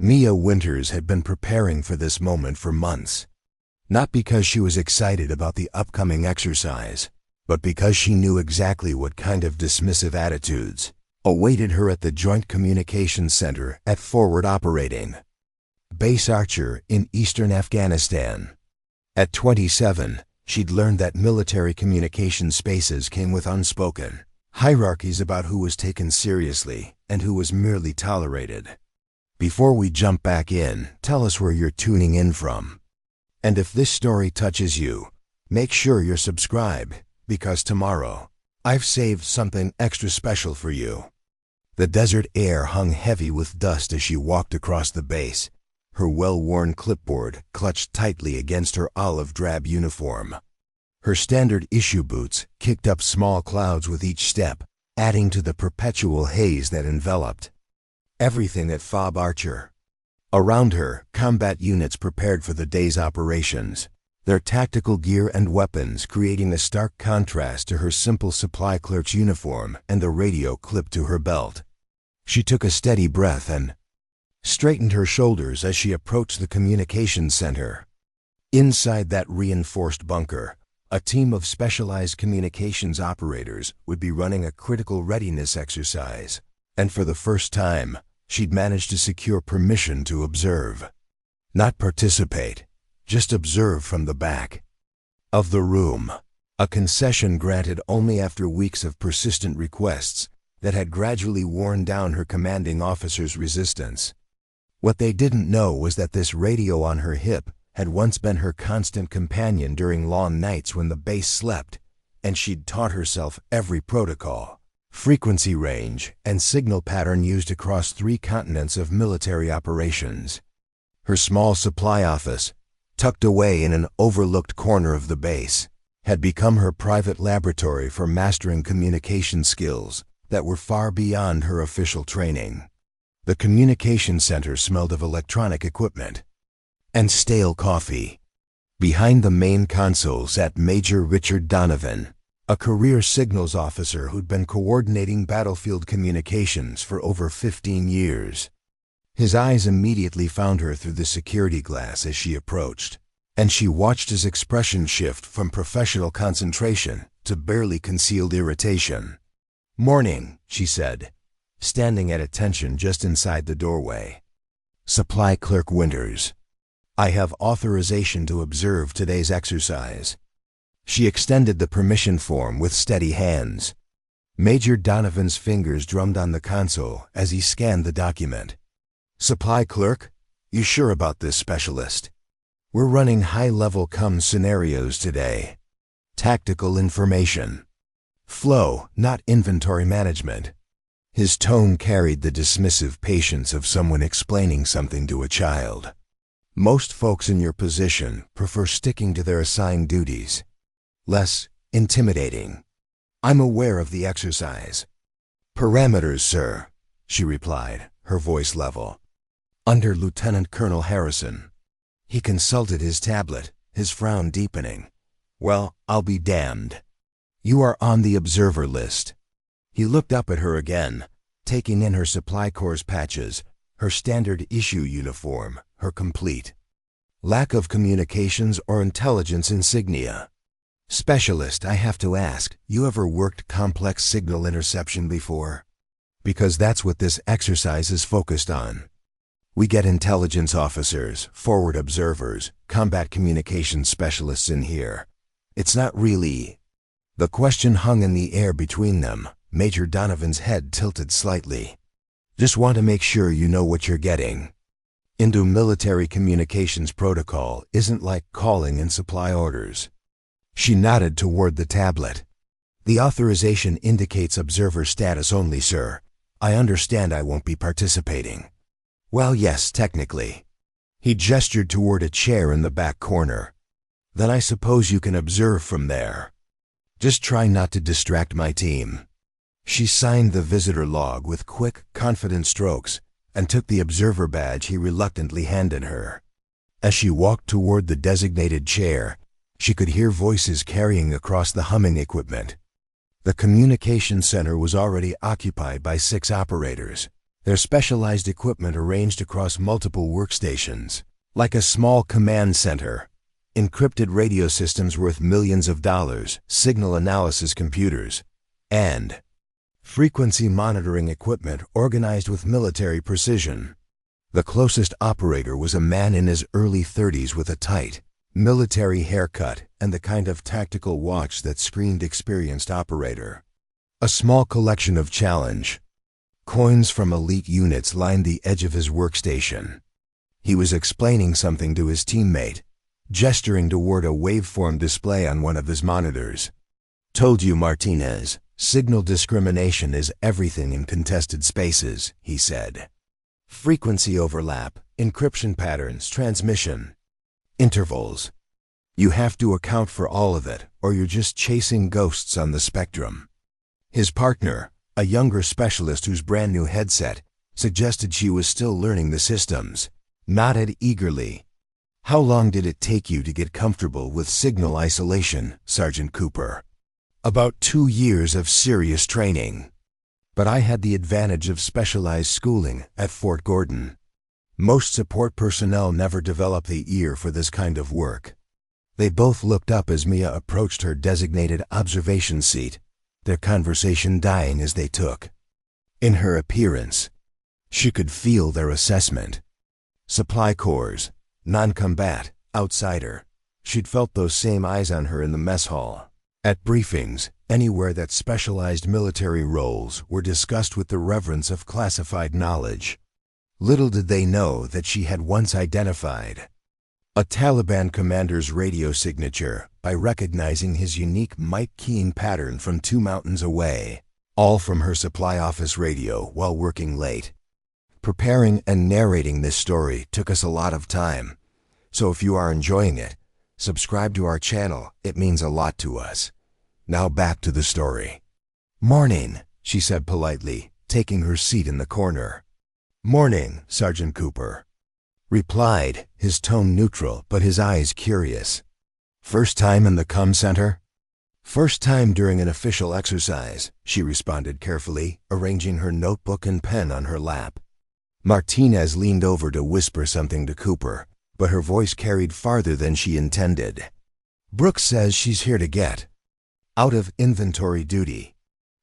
Mia Winters had been preparing for this moment for months. Not because she was excited about the upcoming exercise, but because she knew exactly what kind of dismissive attitudes awaited her at the Joint Communications Center at Forward Operating Base Archer in eastern Afghanistan. At 27, she'd learned that military communication spaces came with unspoken hierarchies about who was taken seriously and who was merely tolerated. Before we jump back in, tell us where you're tuning in from. And if this story touches you, make sure you're subscribed, because tomorrow, I've saved something extra special for you. The desert air hung heavy with dust as she walked across the base, her well-worn clipboard clutched tightly against her olive drab uniform. Her standard issue boots kicked up small clouds with each step, adding to the perpetual haze that enveloped everything at FOB Archer. Around her, combat units prepared for the day's operations, their tactical gear and weapons creating a stark contrast to her simple supply clerk's uniform and the radio clipped to her belt. She took a steady breath and straightened her shoulders as she approached the communications center. Inside that reinforced bunker, a team of specialized communications operators would be running a critical readiness exercise, and for the first time, she'd managed to secure permission to observe. Not participate, just observe from the back of the room, a concession granted only after weeks of persistent requests that had gradually worn down her commanding officer's resistance. What they didn't know was that this radio on her hip had once been her constant companion during long nights when the base slept, and she'd taught herself every protocol, frequency range, and signal pattern used across 3 continents of military operations. Her small supply office, tucked away in an overlooked corner of the base, had become her private laboratory for mastering communication skills that were far beyond her official training. The communication center smelled of electronic equipment and stale coffee. Behind the main console sat Major Richard Donovan, a career signals officer who'd been coordinating battlefield communications for over 15 years. His eyes immediately found her through the security glass as she approached, and she watched his expression shift from professional concentration to barely concealed irritation. "Morning," she said, standing at attention just inside the doorway. "Supply Clerk Winters. I have authorization to observe today's exercise." She extended the permission form with steady hands. Major Donovan's fingers drummed on the console as he scanned the document. "Supply Clerk, you sure about this, Specialist? We're running high-level comm scenarios today. Tactical information. Flow, not inventory management." His tone carried the dismissive patience of someone explaining something to a child. "Most folks in your position prefer sticking to their assigned duties. Less intimidating. I'm aware of the exercise." "Parameters, sir," she replied, her voice level. "Under Lieutenant Colonel Harrison." He consulted his tablet, his frown deepening. "Well, I'll be damned. You are on the observer list." He looked up at her again, taking in her supply corps patches, her standard issue uniform, her complete lack of communications or intelligence insignia. "Specialist, I have to ask, you ever worked complex signal interception before? Because that's what this exercise is focused on. We get intelligence officers, forward observers, combat communications specialists in here. It's not really—" The question hung in the air between them. Major Donovan's head tilted slightly. "Just want to make sure you know what you're getting. Into military communications protocol isn't like calling in supply orders." She nodded toward the tablet. "The authorization indicates observer status only, sir. I understand I won't be participating." "Well, yes, technically." He gestured toward a chair in the back corner. "Then I suppose you can observe from there. Just try not to distract my team." She signed the visitor log with quick, confident strokes and took the observer badge he reluctantly handed her. As she walked toward the designated chair, she could hear voices carrying across the humming equipment. The communication center was already occupied by 6 operators, their specialized equipment arranged across multiple workstations, like a small command center. Encrypted radio systems worth millions of dollars, signal analysis computers, and frequency monitoring equipment organized with military precision. The closest operator was a man in his early 30s with a tight, military haircut and the kind of tactical watch that screamed experienced operator. A small collection of challenge coins from elite units lined the edge of his workstation. He was explaining something to his teammate, gesturing toward a waveform display on one of his monitors. "Told you, Martinez, signal discrimination is everything in contested spaces," he said. "Frequency overlap, encryption patterns, transmission, intervals. You have to account for all of it, or you're just chasing ghosts on the spectrum." His partner, a younger specialist whose brand new headset, suggested she was still learning the systems, nodded eagerly. "How long did it take you to get comfortable with signal isolation, Sergeant Cooper?" "About 2 years of serious training. But I had the advantage of specialized schooling at Fort Gordon. Most support personnel never develop the ear for this kind of work." They both looked up as Mia approached her designated observation seat, their conversation dying as they took. In her appearance, she could feel their assessment. Supply corps, non-combat, outsider. She'd felt those same eyes on her in the mess hall, at briefings, anywhere that specialized military roles were discussed with the reverence of classified knowledge. Little did they know that she had once identified a Taliban commander's radio signature by recognizing his unique mic keying pattern from 2 mountains away, all from her supply office radio while working late. Preparing and narrating this story took us a lot of time, so if you are enjoying it, subscribe to our channel. It means a lot to us. Now back to the story. "Morning," she said politely, taking her seat in the corner. "Morning, Sergeant Cooper," replied, his tone neutral but his eyes curious. "First time in the comm center?" "First time during an official exercise," she responded carefully, arranging her notebook and pen on her lap. Martinez leaned over to whisper something to Cooper, but her voice carried farther than she intended. "Brooks says she's here to get out of inventory duty.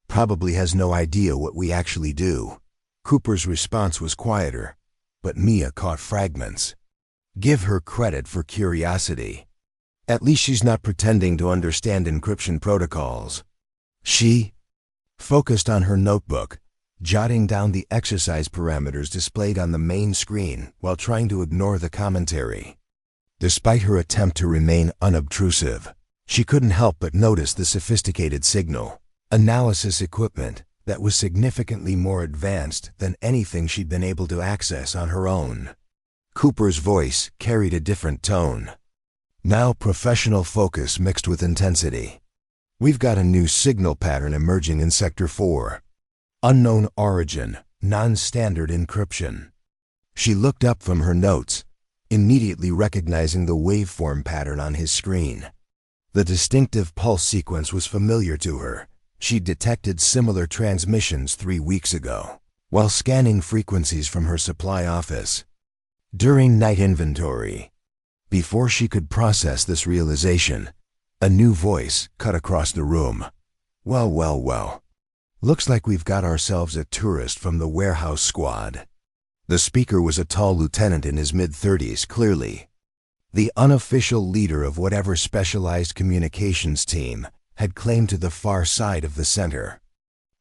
Probably has no idea what we actually do." Cooper's response was quieter, but Mia caught fragments. Give her credit for curiosity. At least she's not pretending to understand encryption protocols. She focused on her notebook, jotting down the exercise parameters displayed on the main screen while trying to ignore the commentary. Despite her attempt to remain unobtrusive, she couldn't help but notice the sophisticated signal analysis equipment that was significantly more advanced than anything she'd been able to access on her own. Cooper's voice carried a different tone. Now professional focus mixed with intensity. "We've got a new signal pattern emerging in Sector 4. Unknown origin, non-standard encryption." She looked up from her notes, immediately recognizing the waveform pattern on his screen. The distinctive pulse sequence was familiar to her. She'd detected similar transmissions 3 weeks ago, while scanning frequencies from her supply office during night inventory. Before she could process this realization, a new voice cut across the room. "Well, well, well. Looks like we've got ourselves a tourist from the warehouse squad." The speaker was a tall lieutenant in his mid-30s, clearly the unofficial leader of whatever specialized communications team had claimed to the far side of the center.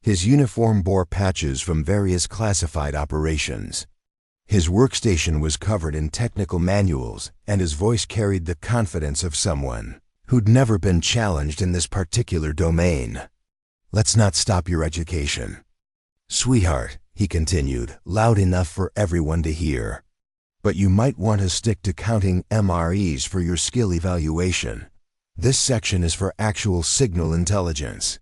His uniform bore patches from various classified operations. His workstation was covered in technical manuals, and his voice carried the confidence of someone who'd never been challenged in this particular domain. "Let's not stop your education, sweetheart," he continued, loud enough for everyone to hear. "But you might want to stick to counting MREs for your skill evaluation. This section is for actual signal intelligence."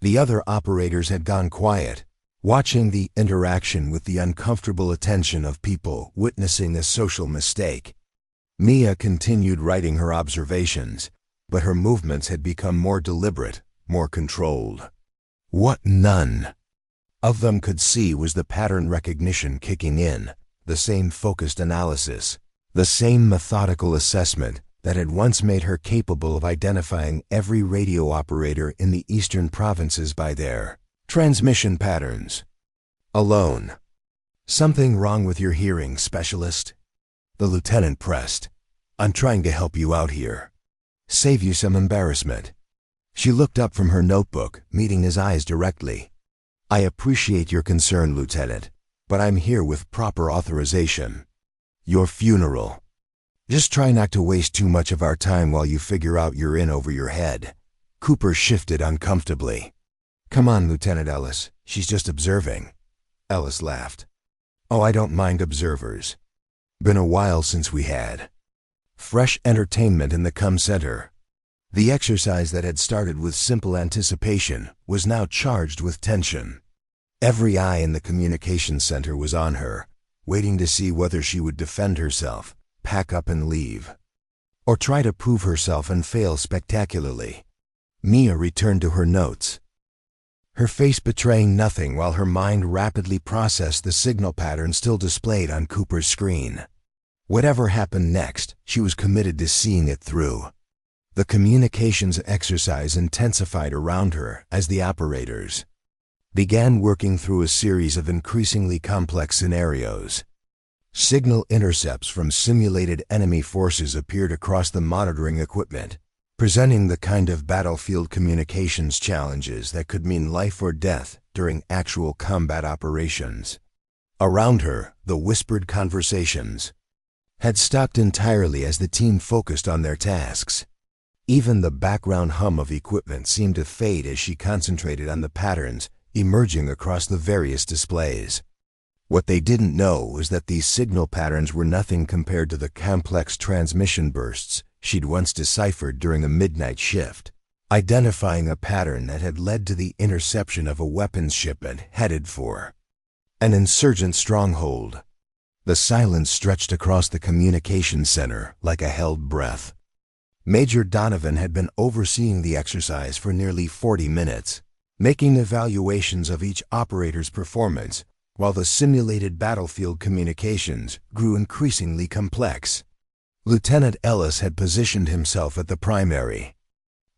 The other operators had gone quiet, watching the interaction with the uncomfortable attention of people witnessing a social mistake. Mia continued writing her observations, but her movements had become more deliberate, more controlled. "What none?" of them could see was the pattern recognition kicking in, the same focused analysis, the same methodical assessment that had once made her capable of identifying every radio operator in the eastern provinces by their transmission patterns. Alone. "Something wrong with your hearing, specialist?" the lieutenant pressed. "I'm trying to help you out here. Save you some embarrassment." She looked up from her notebook, meeting his eyes directly. "I appreciate your concern, Lieutenant, but I'm here with proper authorization. Your funeral. Just try not to waste too much of our time while you figure out you're in over your head." Cooper shifted uncomfortably. "Come on, Lieutenant Ellis, she's just observing." Ellis laughed. "Oh, I don't mind observers. Been a while since we had." Fresh entertainment in the comm center. The exercise that had started with simple anticipation was now charged with tension. Every eye in the communications center was on her, waiting to see whether she would defend herself, pack up and leave, or try to prove herself and fail spectacularly. Mia returned to her notes, her face betraying nothing while her mind rapidly processed the signal pattern still displayed on Cooper's screen. Whatever happened next, she was committed to seeing it through. The communications exercise intensified around her as the operators began working through a series of increasingly complex scenarios. Signal intercepts from simulated enemy forces appeared across the monitoring equipment, presenting the kind of battlefield communications challenges that could mean life or death during actual combat operations. Around her, the whispered conversations had stopped entirely as the team focused on their tasks. Even the background hum of equipment seemed to fade as she concentrated on the patterns emerging across the various displays. What they didn't know was that these signal patterns were nothing compared to the complex transmission bursts she'd once deciphered during a midnight shift, identifying a pattern that had led to the interception of a weapons shipment headed for an insurgent stronghold. The silence stretched across the communications center like a held breath. Major Donovan had been overseeing the exercise for nearly 40 minutes, making evaluations of each operator's performance, while the simulated battlefield communications grew increasingly complex. Lieutenant Ellis had positioned himself at the primary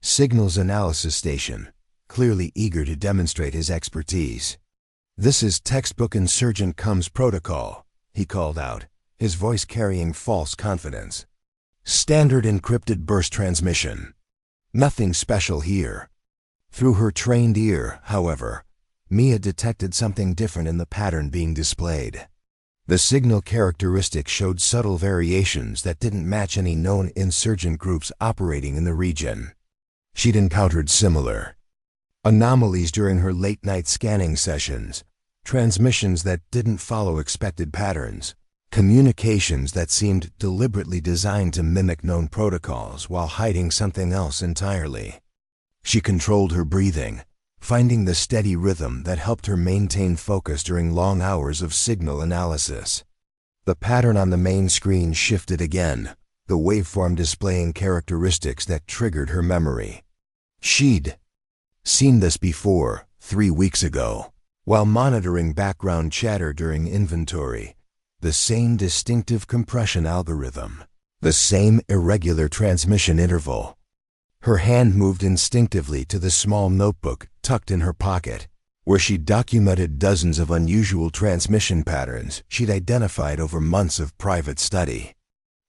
signals analysis station, clearly eager to demonstrate his expertise. "This is textbook insurgent comms protocol," he called out, his voice carrying false confidence. "Standard encrypted burst transmission. Nothing special here." Through her trained ear, however, Mia detected something different in the pattern being displayed. The signal characteristics showed subtle variations that didn't match any known insurgent groups operating in the region. She'd encountered similar anomalies during her late-night scanning sessions, transmissions that didn't follow expected patterns, communications that seemed deliberately designed to mimic known protocols while hiding something else entirely. She controlled her breathing, finding the steady rhythm that helped her maintain focus during long hours of signal analysis. The pattern on the main screen shifted again, the waveform displaying characteristics that triggered her memory. She'd seen this before, 3 weeks ago, while monitoring background chatter during inventory. The same distinctive compression algorithm, the same irregular transmission interval. Her hand moved instinctively to the small notebook tucked in her pocket, where she documented dozens of unusual transmission patterns she'd identified over months of private study.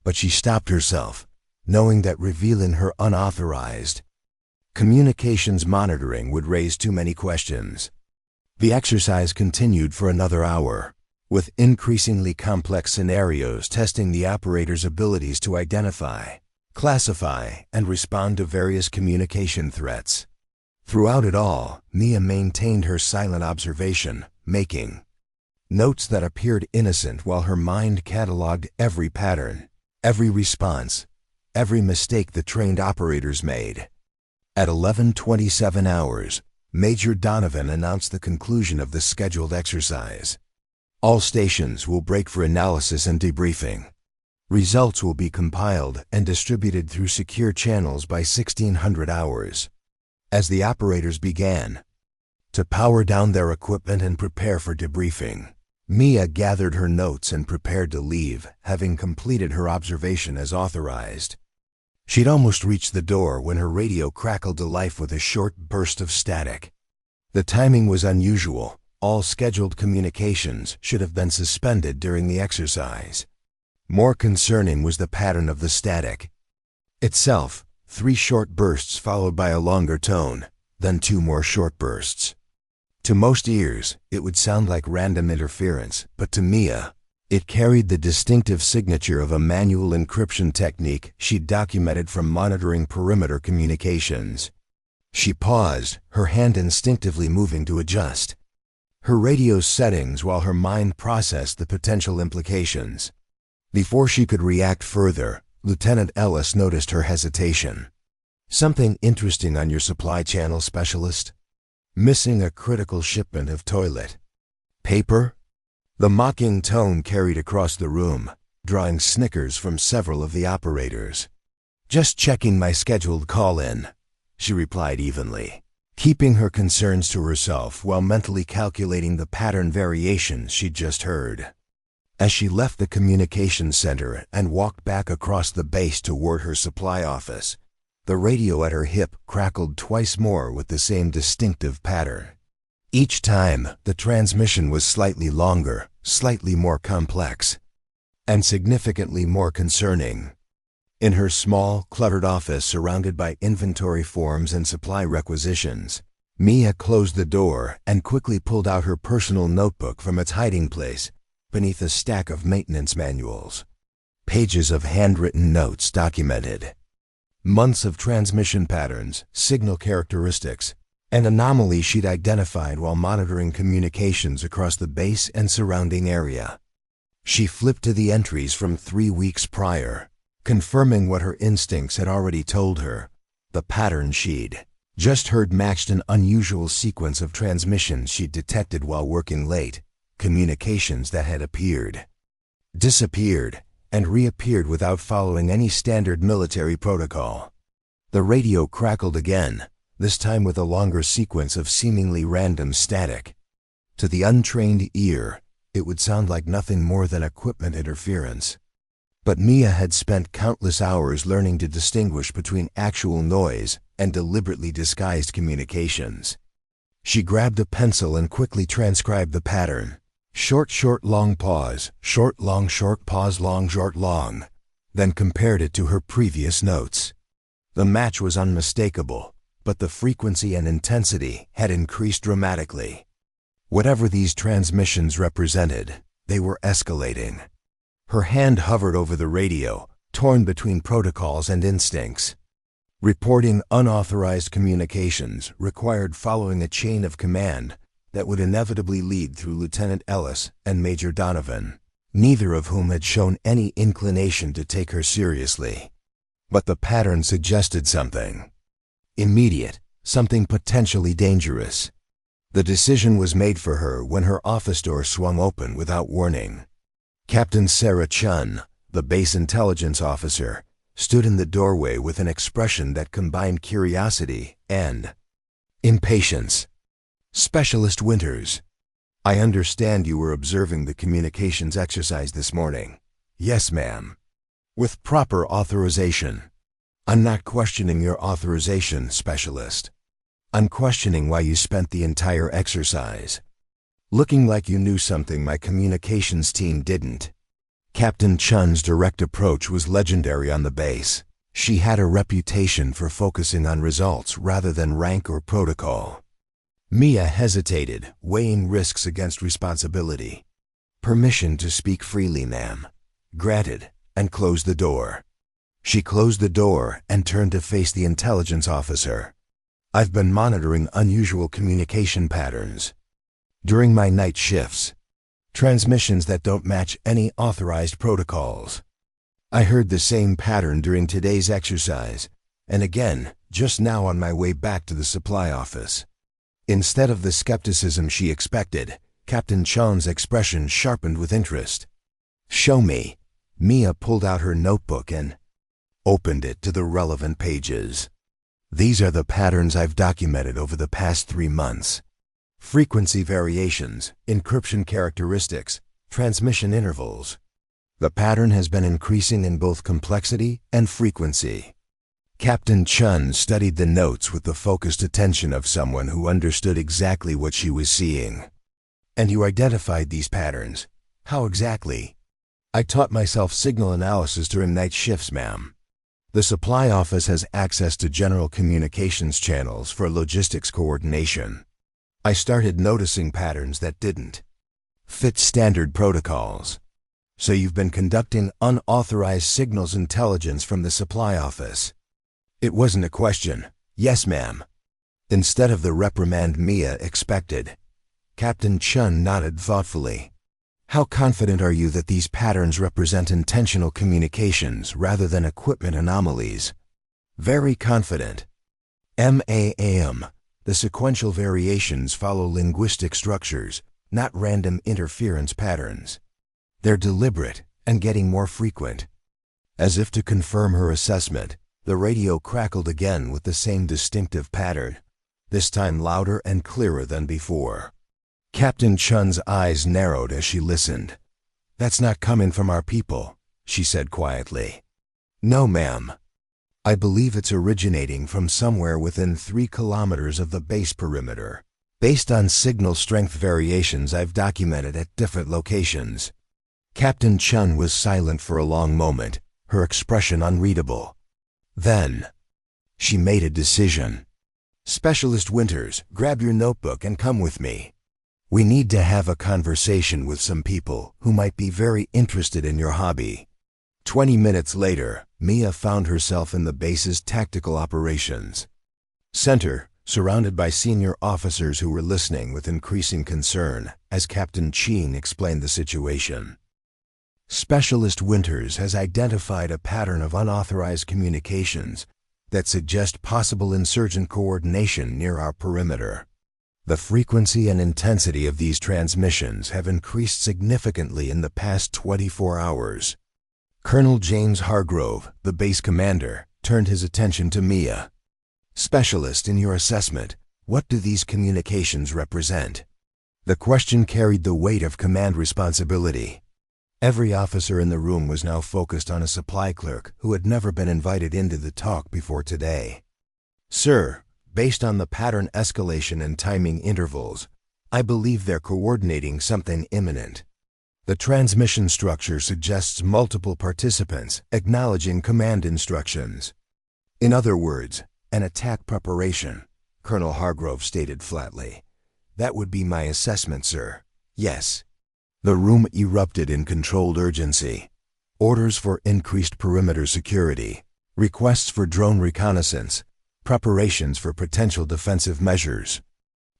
But she stopped herself, knowing that revealing her unauthorized communications monitoring would raise too many questions. The exercise continued for another hour, with increasingly complex scenarios testing the operator's abilities to identify, classify, and respond to various communication threats. Throughout it all, Mia maintained her silent observation, making notes that appeared innocent while her mind cataloged every pattern, every response, every mistake the trained operators made. At 11:27 hours, Major Donovan announced the conclusion of the scheduled exercise. All stations will break for analysis and debriefing. Results will be compiled and distributed through secure channels by 1600 hours. As the operators began to power down their equipment and prepare for debriefing. Mia gathered her notes and prepared to leave, having completed her observation as authorized. She'd almost reached the door when her radio crackled to life with a short burst of static. The timing was unusual. All scheduled communications should have been suspended during the exercise. More concerning was the pattern of the static itself, 3 short bursts followed by a longer tone, then 2 more short bursts. To most ears, it would sound like random interference, but to Mia, it carried the distinctive signature of a manual encryption technique she'd documented from monitoring perimeter communications. She paused, her hand instinctively moving to adjust her radio's settings while her mind processed the potential implications. Before she could react further, Lieutenant Ellis noticed her hesitation. "Something interesting on your supply channel, Specialist? Missing a critical shipment of toilet paper?" The mocking tone carried across the room, drawing snickers from several of the operators. "Just checking my scheduled call-in," she replied evenly, keeping her concerns to herself while mentally calculating the pattern variations she'd just heard. As she left the communications center and walked back across the base toward her supply office, the radio at her hip crackled twice more with the same distinctive pattern. Each time, the transmission was slightly longer, slightly more complex, and significantly more concerning. In her small, cluttered office surrounded by inventory forms and supply requisitions, Mia closed the door and quickly pulled out her personal notebook from its hiding place beneath a stack of maintenance manuals. Pages of handwritten notes documented months of transmission patterns, signal characteristics, and anomalies she'd identified while monitoring communications across the base and surrounding area. She flipped to the entries from 3 weeks prior, confirming what her instincts had already told her. The pattern she'd just heard matched an unusual sequence of transmissions she'd detected while working late, communications that had appeared, disappeared, and reappeared without following any standard military protocol. The radio crackled again, this time with a longer sequence of seemingly random static. To the untrained ear, it would sound like nothing more than equipment interference. But Mia had spent countless hours learning to distinguish between actual noise and deliberately disguised communications. She grabbed a pencil and quickly transcribed the pattern. Short, short, long pause, short, short, pause, long, short, long, then compared it to her previous notes. The match was unmistakable, but the frequency and intensity had increased dramatically. Whatever these transmissions represented, they were escalating. Her hand hovered over the radio, torn between protocols and instincts. Reporting unauthorized communications required following a chain of command that would inevitably lead through Lieutenant Ellis and Major Donovan, neither of whom had shown any inclination to take her seriously. But the pattern suggested something immediate, something potentially dangerous. The decision was made for her when her office door swung open without warning. Captain Sarah Chun, the base intelligence officer, stood in the doorway with an expression that combined curiosity and impatience. "Specialist Winters, I understand you were observing the communications exercise this morning." "Yes, ma'am." "With proper authorization." "I'm not questioning your authorization, Specialist. I'm questioning why you spent the entire exercise looking like you knew something my communications team didn't." Captain Chun's direct approach was legendary on the base. She had a reputation for focusing on results rather than rank or protocol. Mia hesitated, weighing risks against responsibility. "Permission to speak freely, ma'am." "Granted," and closed the door. She closed the door and turned to face the intelligence officer. "I've been monitoring unusual communication patterns during my night shifts. Transmissions that don't match any authorized protocols. I heard the same pattern during today's exercise, and again, just now on my way back to the supply office." Instead of the skepticism she expected, Captain Chun's expression sharpened with interest. "Show me." Mia pulled out her notebook and opened it to the relevant pages. "These are the patterns I've documented over the past 3 months. frequency variations, encryption characteristics, transmission intervals. The pattern has been increasing in both complexity and frequency. Captain Chun studied the notes with the focused attention of someone who understood exactly what she was seeing. And you identified these patterns. How exactly? I taught myself signal analysis during night shifts, ma'am. The supply office has access to general communications channels for logistics coordination. I started noticing patterns that didn't fit standard protocols. So you've been conducting unauthorized signals intelligence from the supply office. It wasn't a question. Yes, ma'am. Instead of the reprimand Mia expected, Captain Chun nodded thoughtfully. How confident are you that these patterns represent intentional communications rather than equipment anomalies? Very confident. MAAM. The sequential variations follow linguistic structures, not random interference patterns. They're deliberate and getting more frequent. As if to confirm her assessment, the radio crackled again with the same distinctive pattern, this time louder and clearer than before. Captain Chun's eyes narrowed as she listened. That's not coming from our people, she said quietly. No, ma'am. I believe it's originating from somewhere within 3 kilometers of the base perimeter, based on signal strength variations I've documented at different locations. Captain Chun was silent for a long moment, her expression unreadable. Then, she made a decision. Specialist Winters, grab your notebook and come with me. We need to have a conversation with some people who might be very interested in your hobby. 20 minutes later, Mia found herself in the base's tactical operations center, surrounded by senior officers who were listening with increasing concern as Captain Cheen explained the situation. Specialist Winters has identified a pattern of unauthorized communications that suggest possible insurgent coordination near our perimeter. The frequency and intensity of these transmissions have increased significantly in the past 24 hours. Colonel James Hargrove, the base commander, turned his attention to Mia. Specialist, in your assessment, what do these communications represent? The question carried the weight of command responsibility. Every officer in the room was now focused on a supply clerk who had never been invited into the talk before today. Sir, based on the pattern escalation and timing intervals, I believe they're coordinating something imminent. The transmission structure suggests multiple participants acknowledging command instructions. In other words, an attack preparation, Colonel Hargrove stated flatly. That would be my assessment, sir. Yes. The room erupted in controlled urgency. Orders for increased perimeter security, requests for drone reconnaissance, preparations for potential defensive measures.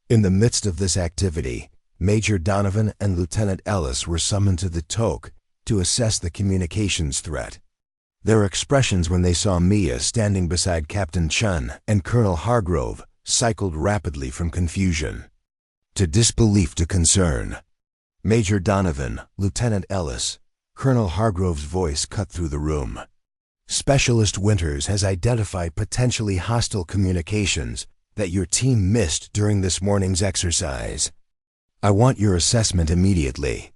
In the midst of this activity, Major Donovan and Lieutenant Ellis were summoned to the TOC to assess the communications threat. Their expressions when they saw Mia standing beside Captain Chun and Colonel Hargrove cycled rapidly from confusion to disbelief to concern. Major Donovan, Lieutenant Ellis, Colonel Hargrove's voice cut through the room. Specialist Winters has identified potentially hostile communications that your team missed during this morning's exercise. I want your assessment immediately.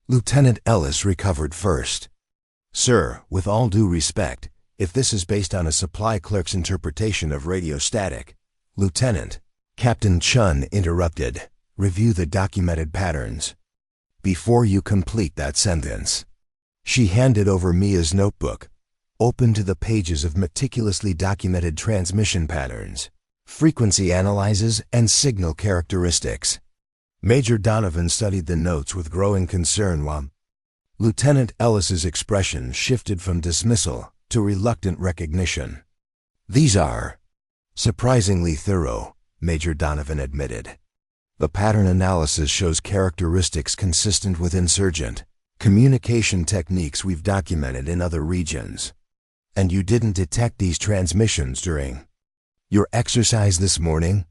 Lieutenant Ellis recovered first. Sir, with all due respect, if this is based on a supply clerk's interpretation of radio static, Lieutenant, Captain Chun interrupted, review the documented patterns. Before you complete that sentence. She handed over Mia's notebook, open to the pages of meticulously documented transmission patterns, frequency analyses, and signal characteristics. Major Donovan studied the notes with growing concern while Lieutenant Ellis's expression shifted from dismissal to reluctant recognition. These are surprisingly thorough, Major Donovan admitted. The pattern analysis shows characteristics consistent with insurgent communication techniques we've documented in other regions. And you didn't detect these transmissions during your exercise this morning?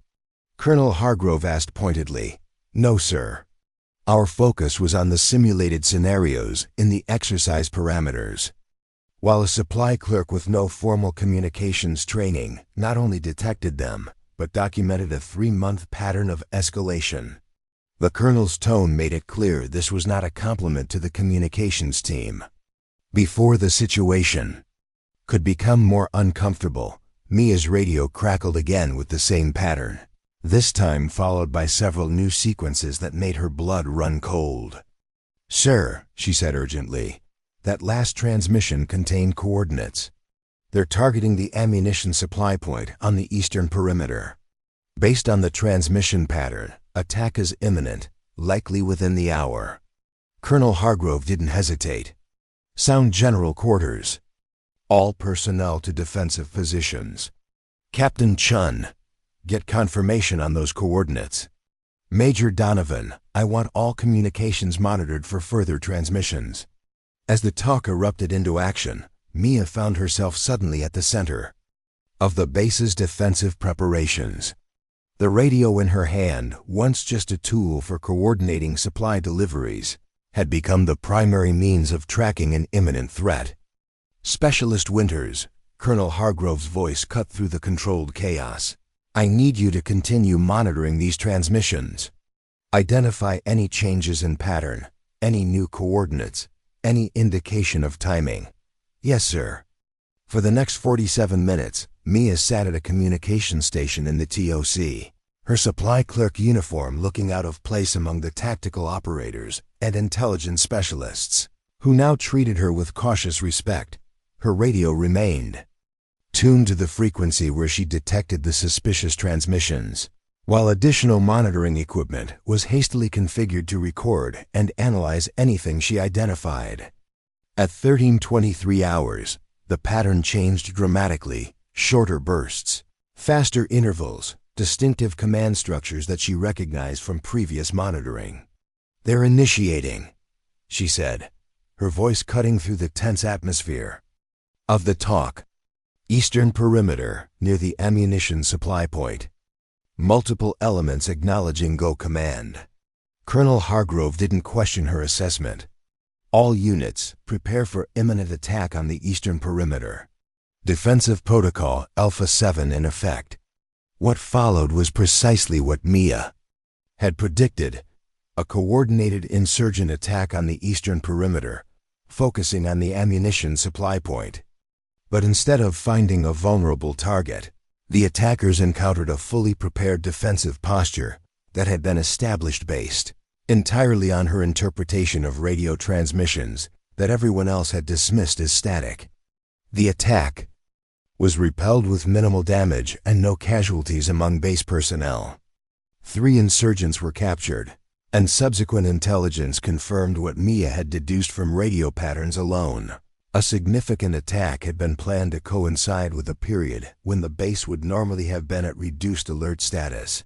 Colonel Hargrove asked pointedly. No, sir. Our focus was on the simulated scenarios in the exercise parameters. While a supply clerk with no formal communications training not only detected them, but documented a 3-month pattern of escalation. The colonel's tone made it clear this was not a compliment to the communications team. Before the situation could become more uncomfortable, Mia's radio crackled again with the same pattern, this time followed by several new sequences that made her blood run cold. "Sir," she said urgently, "that last transmission contained coordinates. They're targeting the ammunition supply point on the eastern perimeter. Based on the transmission pattern, attack is imminent, likely within the hour." Colonel Hargrove didn't hesitate. "Sound general quarters. All personnel to defensive positions. Captain Chun, get confirmation on those coordinates. Major Donovan, I want all communications monitored for further transmissions." As the talk erupted into action, Mia found herself suddenly at the center of the base's defensive preparations. The radio in her hand, once just a tool for coordinating supply deliveries, had become the primary means of tracking an imminent threat. "Specialist Winters," Colonel Hargrove's voice cut through the controlled chaos, "I need you to continue monitoring these transmissions. Identify any changes in pattern, any new coordinates, any indication of timing." "Yes, sir." For the next 47 minutes, Mia sat at a communication station in the TOC, her supply clerk uniform looking out of place among the tactical operators and intelligence specialists, who now treated her with cautious respect. Her radio remained tuned to the frequency where she detected the suspicious transmissions, while additional monitoring equipment was hastily configured to record and analyze anything she identified. At 13:23 hours, the pattern changed dramatically, shorter bursts, faster intervals, distinctive command structures that she recognized from previous monitoring. "They're initiating," she said, her voice cutting through the tense atmosphere of the talk. "Eastern perimeter, near the ammunition supply point. Multiple elements acknowledging go command." Colonel Hargrove didn't question her assessment. "All units, prepare for imminent attack on the eastern perimeter. Defensive protocol Alpha 7 in effect." What followed was precisely what Mia had predicted: a coordinated insurgent attack on the eastern perimeter, focusing on the ammunition supply point. But instead of finding a vulnerable target, the attackers encountered a fully prepared defensive posture that had been established based entirely on her interpretation of radio transmissions that everyone else had dismissed as static. The attack was repelled with minimal damage and no casualties among base personnel. 3 insurgents were captured, and subsequent intelligence confirmed what Mia had deduced from radio patterns alone. A significant attack had been planned to coincide with a period when the base would normally have been at reduced alert status.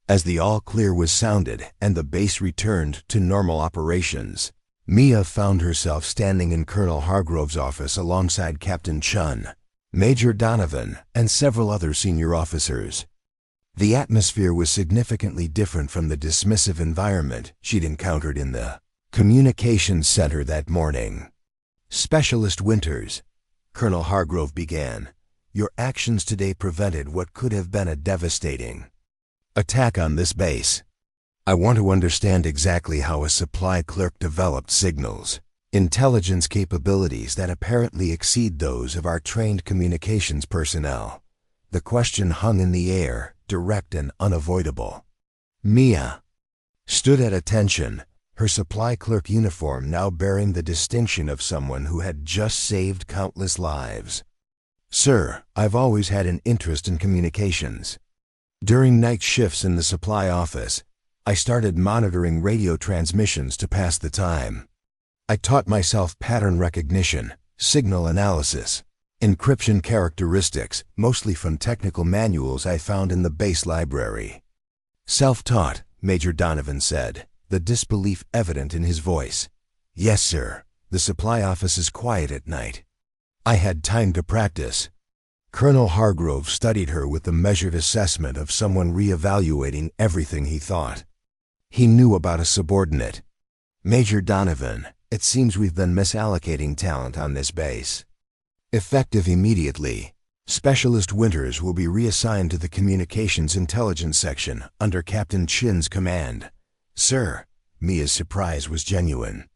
As the all-clear was sounded and the base returned to normal operations, Mia found herself standing in Colonel Hargrove's office alongside Captain Chun, Major Donovan, and several other senior officers. The atmosphere was significantly different from the dismissive environment she'd encountered in the communications center that morning. "Specialist Winters," Colonel Hargrove began, "your actions today prevented what could have been a devastating attack on this base. I want to understand exactly how a supply clerk developed signals, intelligence capabilities that apparently exceed those of our trained communications personnel." The question hung in the air, direct and unavoidable. Mia stood at attention, her supply clerk uniform now bearing the distinction of someone who had just saved countless lives. "Sir, I've always had an interest in communications. During night shifts in the supply office, I started monitoring radio transmissions to pass the time. I taught myself pattern recognition, signal analysis, encryption characteristics, mostly from technical manuals I found in the base library." "Self-taught," Major Donovan said, the disbelief evident in his voice. "Yes, sir. The supply office is quiet at night. I had time to practice." Colonel Hargrove studied her with the measured assessment of someone reevaluating everything he thought he knew about a subordinate. "Major Donovan, it seems we've been misallocating talent on this base. Effective immediately. Specialist Winters will be reassigned to the Communications Intelligence Section under Captain Chin's command. Sir, Mia's surprise was genuine.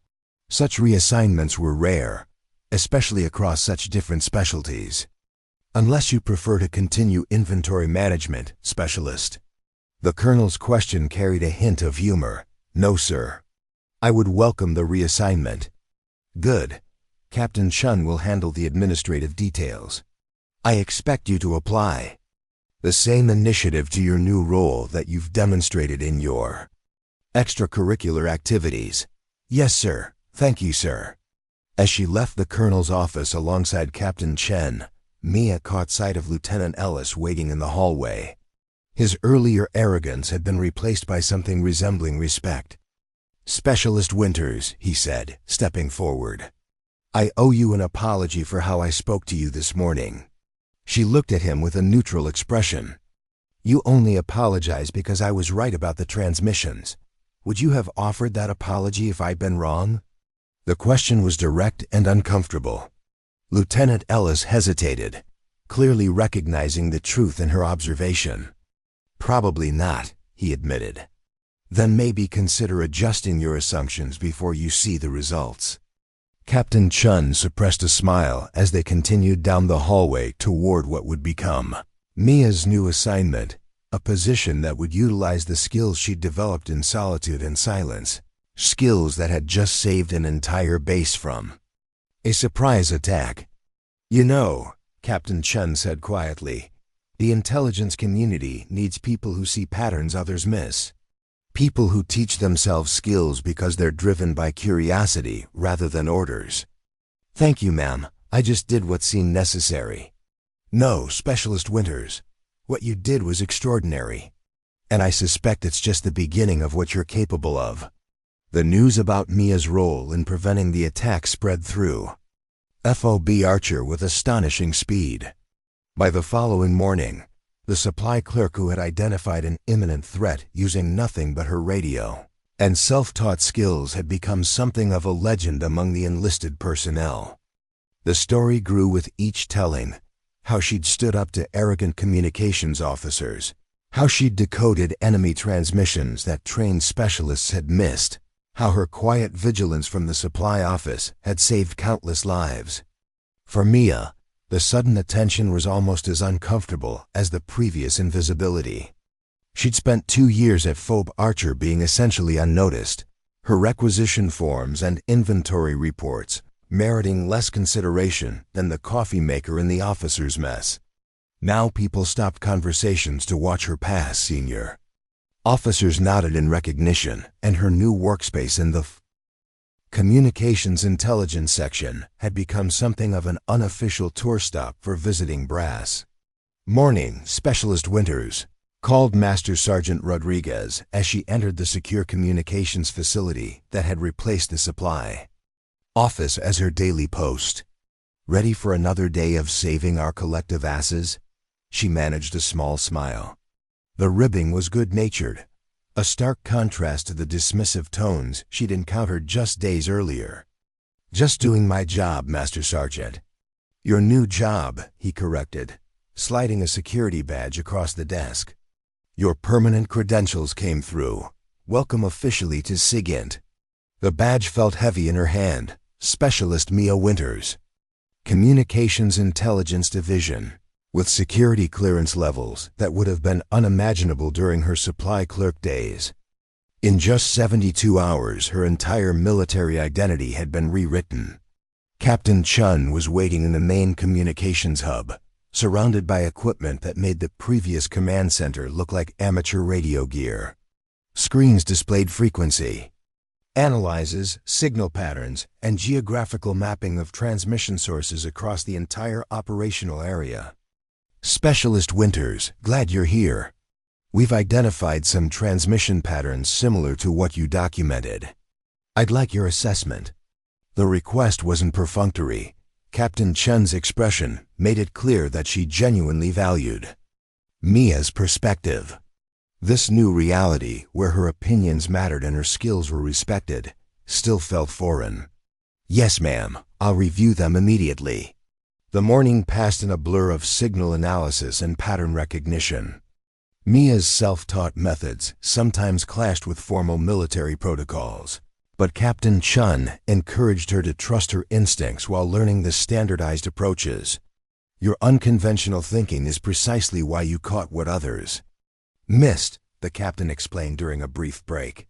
Such reassignments were rare, especially across such different specialties. Unless you prefer to continue inventory management, Specialist. The Colonel's question carried a hint of humor. No, sir. I would welcome the reassignment. Good. Captain Chun will handle the administrative details. I expect you to apply the same initiative to your new role that you've demonstrated in your extracurricular activities. Yes, sir. Thank you, sir. As she left the Colonel's office alongside Captain Chen, Mia caught sight of Lieutenant Ellis waiting in the hallway. His earlier arrogance had been replaced by something resembling respect. Specialist Winters, he said, stepping forward. I owe you an apology for how I spoke to you this morning. She looked at him with a neutral expression. You only apologize because I was right about the transmissions. Would you have offered that apology if I'd been wrong? The question was direct and uncomfortable. Lieutenant Ellis hesitated, clearly recognizing the truth in her observation. Probably not, he admitted. Then maybe consider adjusting your assumptions before you see the results. Captain Chun suppressed a smile as they continued down the hallway toward what would become Mia's new assignment, a position that would utilize the skills she'd developed in solitude and silence, skills that had just saved an entire base from a surprise attack. You know, Captain Chun said quietly, the intelligence community needs people who see patterns others miss. People who teach themselves skills because they're driven by curiosity rather than orders. Thank you, ma'am. I just did what seemed necessary. No, Specialist Winters. What you did was extraordinary. And I suspect it's just the beginning of what you're capable of. The news about Mia's role in preventing the attack spread through FOB Archer with astonishing speed. By the following morning, the supply clerk who had identified an imminent threat using nothing but her radio and self-taught skills had become something of a legend among the enlisted personnel. The story grew with each telling, how she'd stood up to arrogant communications officers, how she'd decoded enemy transmissions that trained specialists had missed, how her quiet vigilance from the supply office had saved countless lives. For Mia, the sudden attention was almost as uncomfortable as the previous invisibility. She'd spent 2 years at FOB Archer being essentially unnoticed, her requisition forms and inventory reports meriting less consideration than the coffee maker in the officer's mess. Now people stopped conversations to watch her pass senior. Officers nodded in recognition, and her new workspace in the Communications Intelligence Section had become something of an unofficial tour stop for visiting brass. Morning, Specialist Winters, called Master Sergeant Rodriguez as she entered the secure communications facility that had replaced the supply office as her daily post. Ready for another day of saving our collective asses? She managed a small smile. The ribbing was good-natured, a stark contrast to the dismissive tones she'd encountered just days earlier. Just doing my job, Master Sergeant. Your new job, he corrected, sliding a security badge across the desk. Your permanent credentials came through. Welcome officially to SIGINT. The badge felt heavy in her hand. Specialist Mia Winters. Communications Intelligence Division, with security clearance levels that would have been unimaginable during her supply clerk days. In just 72 hours, her entire military identity had been rewritten. Captain Chun was waiting in the main communications hub, surrounded by equipment that made the previous command center look like amateur radio gear. Screens displayed frequency, analyzes signal patterns, and geographical mapping of transmission sources across the entire operational area. Specialist Winters, glad you're here. We've identified some transmission patterns similar to what you documented. I'd like your assessment. The request wasn't perfunctory. Captain Chun's expression made it clear that she genuinely valued Mia's perspective. This new reality, where her opinions mattered and her skills were respected, still felt foreign. Yes, ma'am, I'll review them immediately. The morning passed in a blur of signal analysis and pattern recognition. Mia's self-taught methods sometimes clashed with formal military protocols, but Captain Chun encouraged her to trust her instincts while learning the standardized approaches. Your unconventional thinking is precisely why you caught what others missed, the captain explained during a brief break.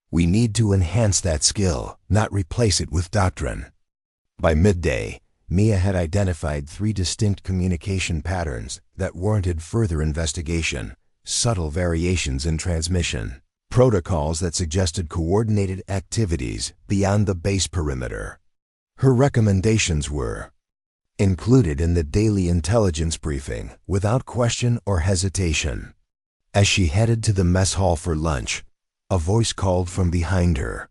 We need to enhance that skill, not replace it with doctrine. By midday, Mia had identified 3 distinct communication patterns that warranted further investigation: subtle variations in transmission, protocols that suggested coordinated activities beyond the base perimeter. Her recommendations were included in the daily intelligence briefing without question or hesitation. As she headed to the mess hall for lunch, a voice called from behind her.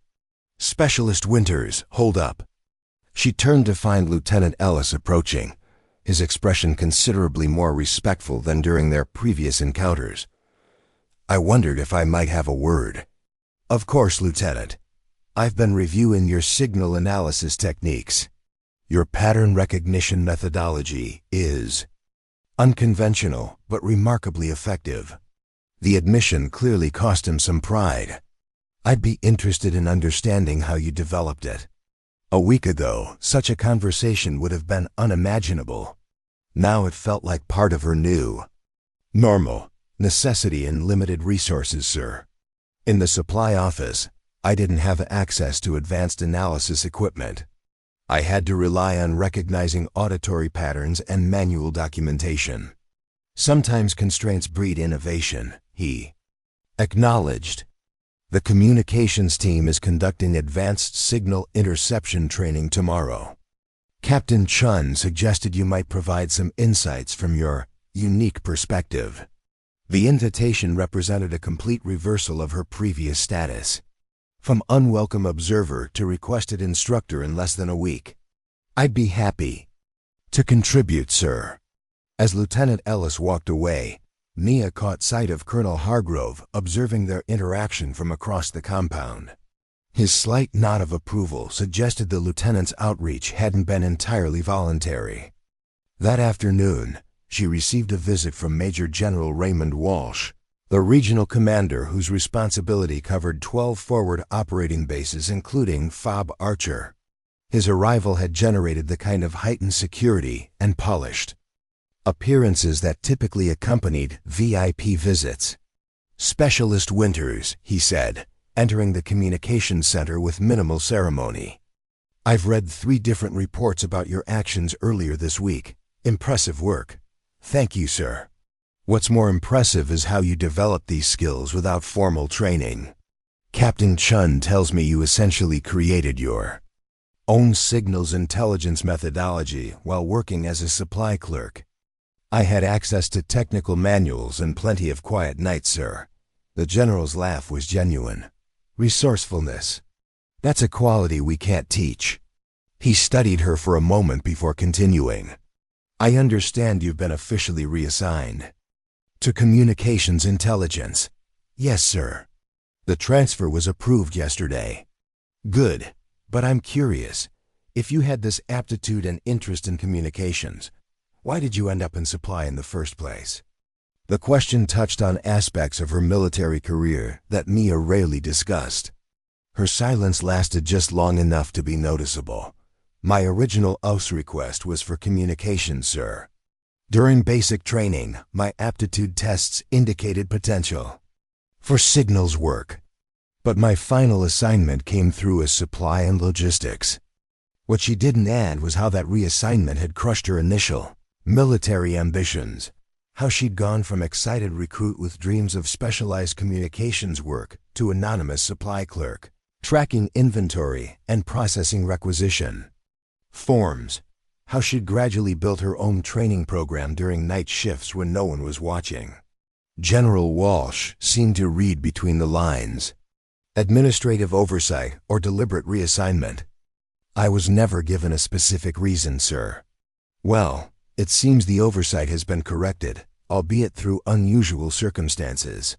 "Specialist Winters, hold up." She turned to find Lieutenant Ellis approaching, his expression considerably more respectful than during their previous encounters. "I wondered if I might have a word." "Of course, Lieutenant. I've been reviewing your signal analysis techniques. Your pattern recognition methodology is unconventional but remarkably effective." The admission clearly cost him some pride. "I'd be interested in understanding how you developed it. A week ago, such a conversation would have been unimaginable. Now it felt like part of her new normal necessity and limited resources, sir. In the supply office, I didn't have access to advanced analysis equipment. I had to rely on recognizing auditory patterns and manual documentation. Sometimes constraints breed innovation," he acknowledged. "The communications team is conducting advanced signal interception training tomorrow. Captain Chun suggested you might provide some insights from your unique perspective." The invitation represented a complete reversal of her previous status. From unwelcome observer to requested instructor in less than a week. "I'd be happy to contribute, sir." As Lieutenant Ellis walked away, Mia caught sight of Colonel Hargrove observing their interaction from across the compound. His slight nod of approval suggested the lieutenant's outreach hadn't been entirely voluntary. That afternoon, she received a visit from Major General Raymond Walsh, the regional commander whose responsibility covered 12 forward operating bases including FOB Archer. His arrival had generated the kind of heightened security and polished appearances that typically accompanied VIP visits. "Specialist Winters," he said, entering the communications center with minimal ceremony. "I've read 3 different reports about your actions earlier this week. Impressive work." "Thank you, sir. What's more impressive is how you developed these skills without formal training. Captain Chun tells me you essentially created your own signals intelligence methodology while working as a supply clerk." "I had access to technical manuals and plenty of quiet nights, sir." The general's laugh was genuine. "Resourcefulness. That's a quality we can't teach." He studied her for a moment before continuing. "I understand you've been officially reassigned to communications intelligence." "Yes, sir. The transfer was approved yesterday." "Good, but I'm curious. If you had this aptitude and interest in communications, why did you end up in supply in the first place?" The question touched on aspects of her military career that Mia rarely discussed. Her silence lasted just long enough to be noticeable. "My original OS request was for communications, sir. During basic training, my aptitude tests indicated potential for signals work. But my final assignment came through as supply and logistics." What she didn't add was how that reassignment had crushed her initial military ambitions. How she'd gone from excited recruit with dreams of specialized communications work to anonymous supply clerk, tracking inventory and processing requisition forms. How she'd gradually built her own training program during night shifts when no one was watching. General Walsh seemed to read between the lines. "Administrative oversight or deliberate reassignment?" "I was never given a specific reason, sir." "Well, it seems the oversight has been corrected, albeit through unusual circumstances."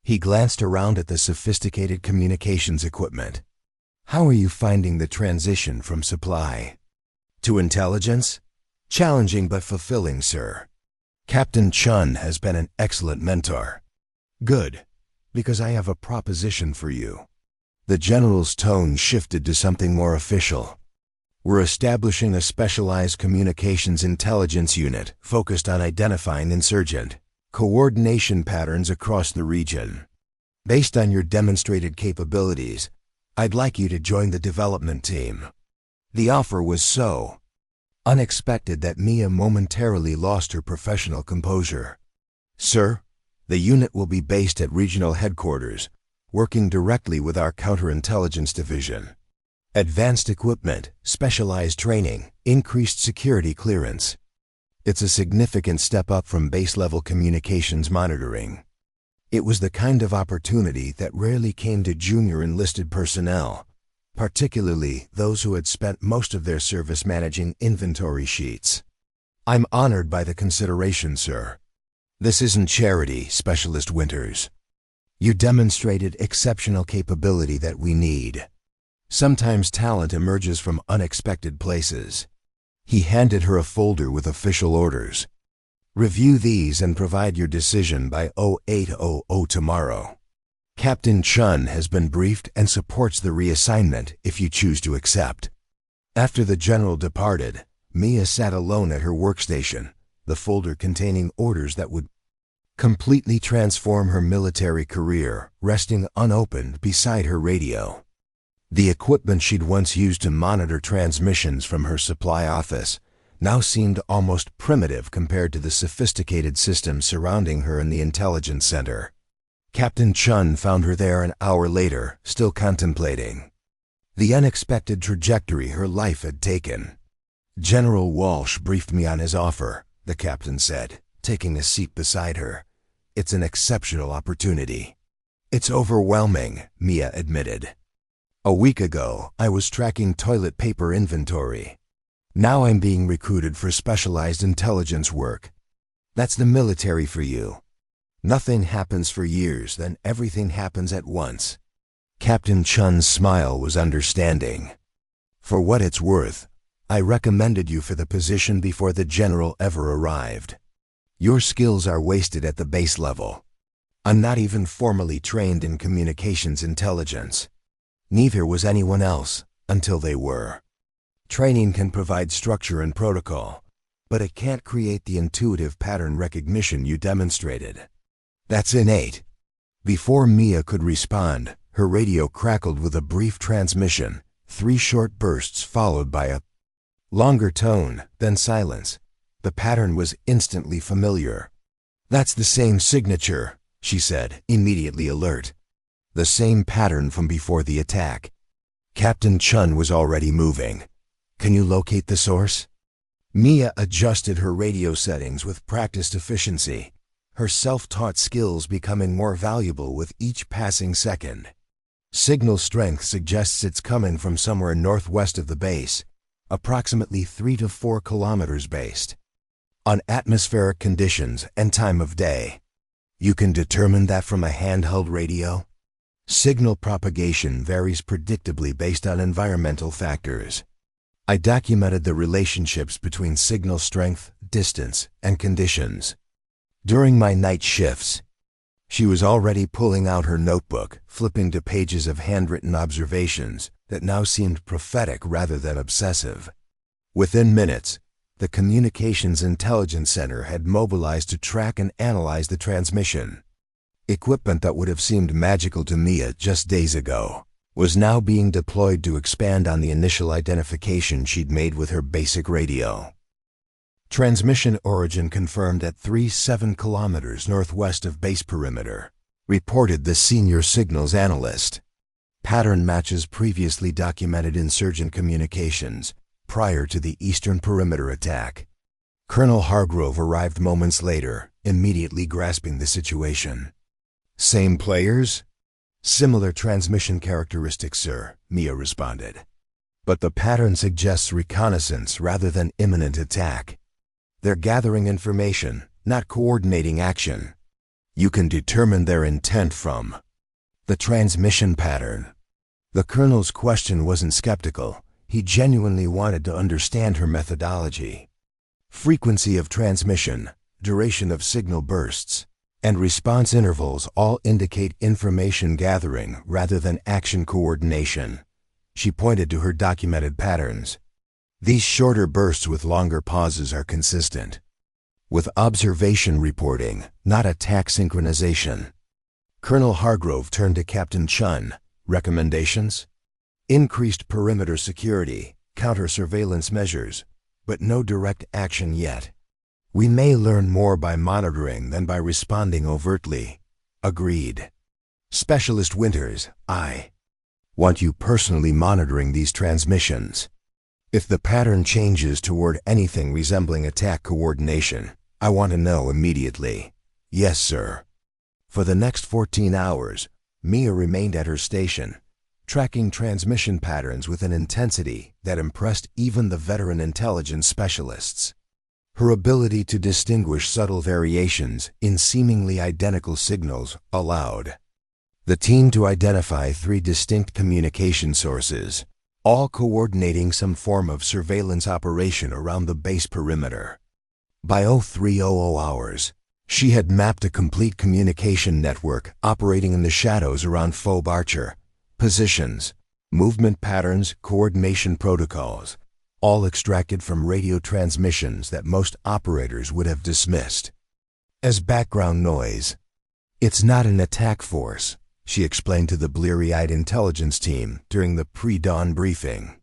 He glanced around at the sophisticated communications equipment. "How are you finding the transition from supply to intelligence?" Challenging but fulfilling, sir. Captain Chun has been an excellent mentor. Good, because I have a proposition for you. The general's tone shifted to something more official. We're establishing a specialized communications intelligence unit focused on identifying insurgent coordination patterns across the region. Based on your demonstrated capabilities, I'd like you to join the development team. The offer was so unexpected that Mia momentarily lost her professional composure. Sir, the unit will be based at regional headquarters, working directly with our counterintelligence division. Advanced equipment, specialized training, increased security clearance. It's a significant step up from base-level communications monitoring. It was the kind of opportunity that rarely came to junior enlisted personnel, particularly those who had spent most of their service managing inventory sheets. I'm honored by the consideration, sir. This isn't charity, Specialist Winters. You demonstrated exceptional capability that we need. Sometimes talent emerges from unexpected places. He handed her a folder with official orders. Review these and provide your decision by 0800 tomorrow. Captain Chun has been briefed and supports the reassignment if you choose to accept. After the general departed, Mia sat alone at her workstation, the folder containing orders that would completely transform her military career resting unopened beside her radio. The equipment she'd once used to monitor transmissions from her supply office now seemed almost primitive compared to the sophisticated systems surrounding her in the intelligence center. Captain Chun found her there an hour later, still contemplating the unexpected trajectory her life had taken. General Walsh briefed me on his offer, the captain said, taking a seat beside her. It's an exceptional opportunity. It's overwhelming, Mia admitted. A week ago, I was tracking toilet paper inventory. Now I'm being recruited for specialized intelligence work. That's the military for you. Nothing happens for years, then everything happens at once. Captain Chun's smile was understanding. For what it's worth, I recommended you for the position before the general ever arrived. Your skills are wasted at the base level. I'm not even formally trained in communications intelligence. Neither was anyone else, until they were. Training can provide structure and protocol, but it can't create the intuitive pattern recognition you demonstrated. That's innate. Before Mia could respond, her radio crackled with a brief transmission, 3 short bursts followed by a longer tone, then silence. The pattern was instantly familiar. That's the same signature, she said, immediately alert. The same pattern from before the attack. Captain Chun was already moving. Can you locate the source? Mia adjusted her radio settings with practiced efficiency, her self-taught skills becoming more valuable with each passing second. Signal strength suggests it's coming from somewhere northwest of the base, approximately 3 to 4 kilometers based on atmospheric conditions and time of day. You can determine that from a handheld radio? Signal propagation varies predictably based on environmental factors. I documented the relationships between signal strength, distance, and conditions. During my night shifts, she was already pulling out her notebook, flipping to pages of handwritten observations that now seemed prophetic rather than obsessive. Within minutes, the Communications Intelligence Center had mobilized to track and analyze the transmission. Equipment that would have seemed magical to Mia just days ago was now being deployed to expand on the initial identification she'd made with her basic radio. Transmission origin confirmed at 37 kilometers northwest of base perimeter, reported the senior signals analyst. Pattern matches previously documented insurgent communications prior to the eastern perimeter attack. Colonel Hargrove arrived moments later, immediately grasping the situation. Same players? Similar transmission characteristics, sir, Mia responded. But the pattern suggests reconnaissance rather than imminent attack. They're gathering information, not coordinating action. You can determine their intent from the transmission pattern. The colonel's question wasn't skeptical. He genuinely wanted to understand her methodology. Frequency of transmission, duration of signal bursts, and response intervals all indicate information gathering rather than action coordination. She pointed to her documented patterns. These shorter bursts with longer pauses are consistent with observation reporting, not attack synchronization. Colonel Hargrove turned to Captain Chun. Recommendations? Increased perimeter security, counter-surveillance measures, but no direct action yet. We may learn more by monitoring than by responding overtly. Agreed. Specialist Winters, I want you personally monitoring these transmissions. If the pattern changes toward anything resembling attack coordination, I want to know immediately. Yes, sir. For the next 14 hours, Mia remained at her station, tracking transmission patterns with an intensity that impressed even the veteran intelligence specialists. Her ability to distinguish subtle variations in seemingly identical signals allowed the team to identify 3 distinct communication sources, all coordinating some form of surveillance operation around the base perimeter. By 0300 hours, she had mapped a complete communication network operating in the shadows around FOB Archer. Positions, movement patterns, coordination protocols, all extracted from radio transmissions that most operators would have dismissed as background noise. It's not an attack force, she explained to the bleary-eyed intelligence team during the pre-dawn briefing.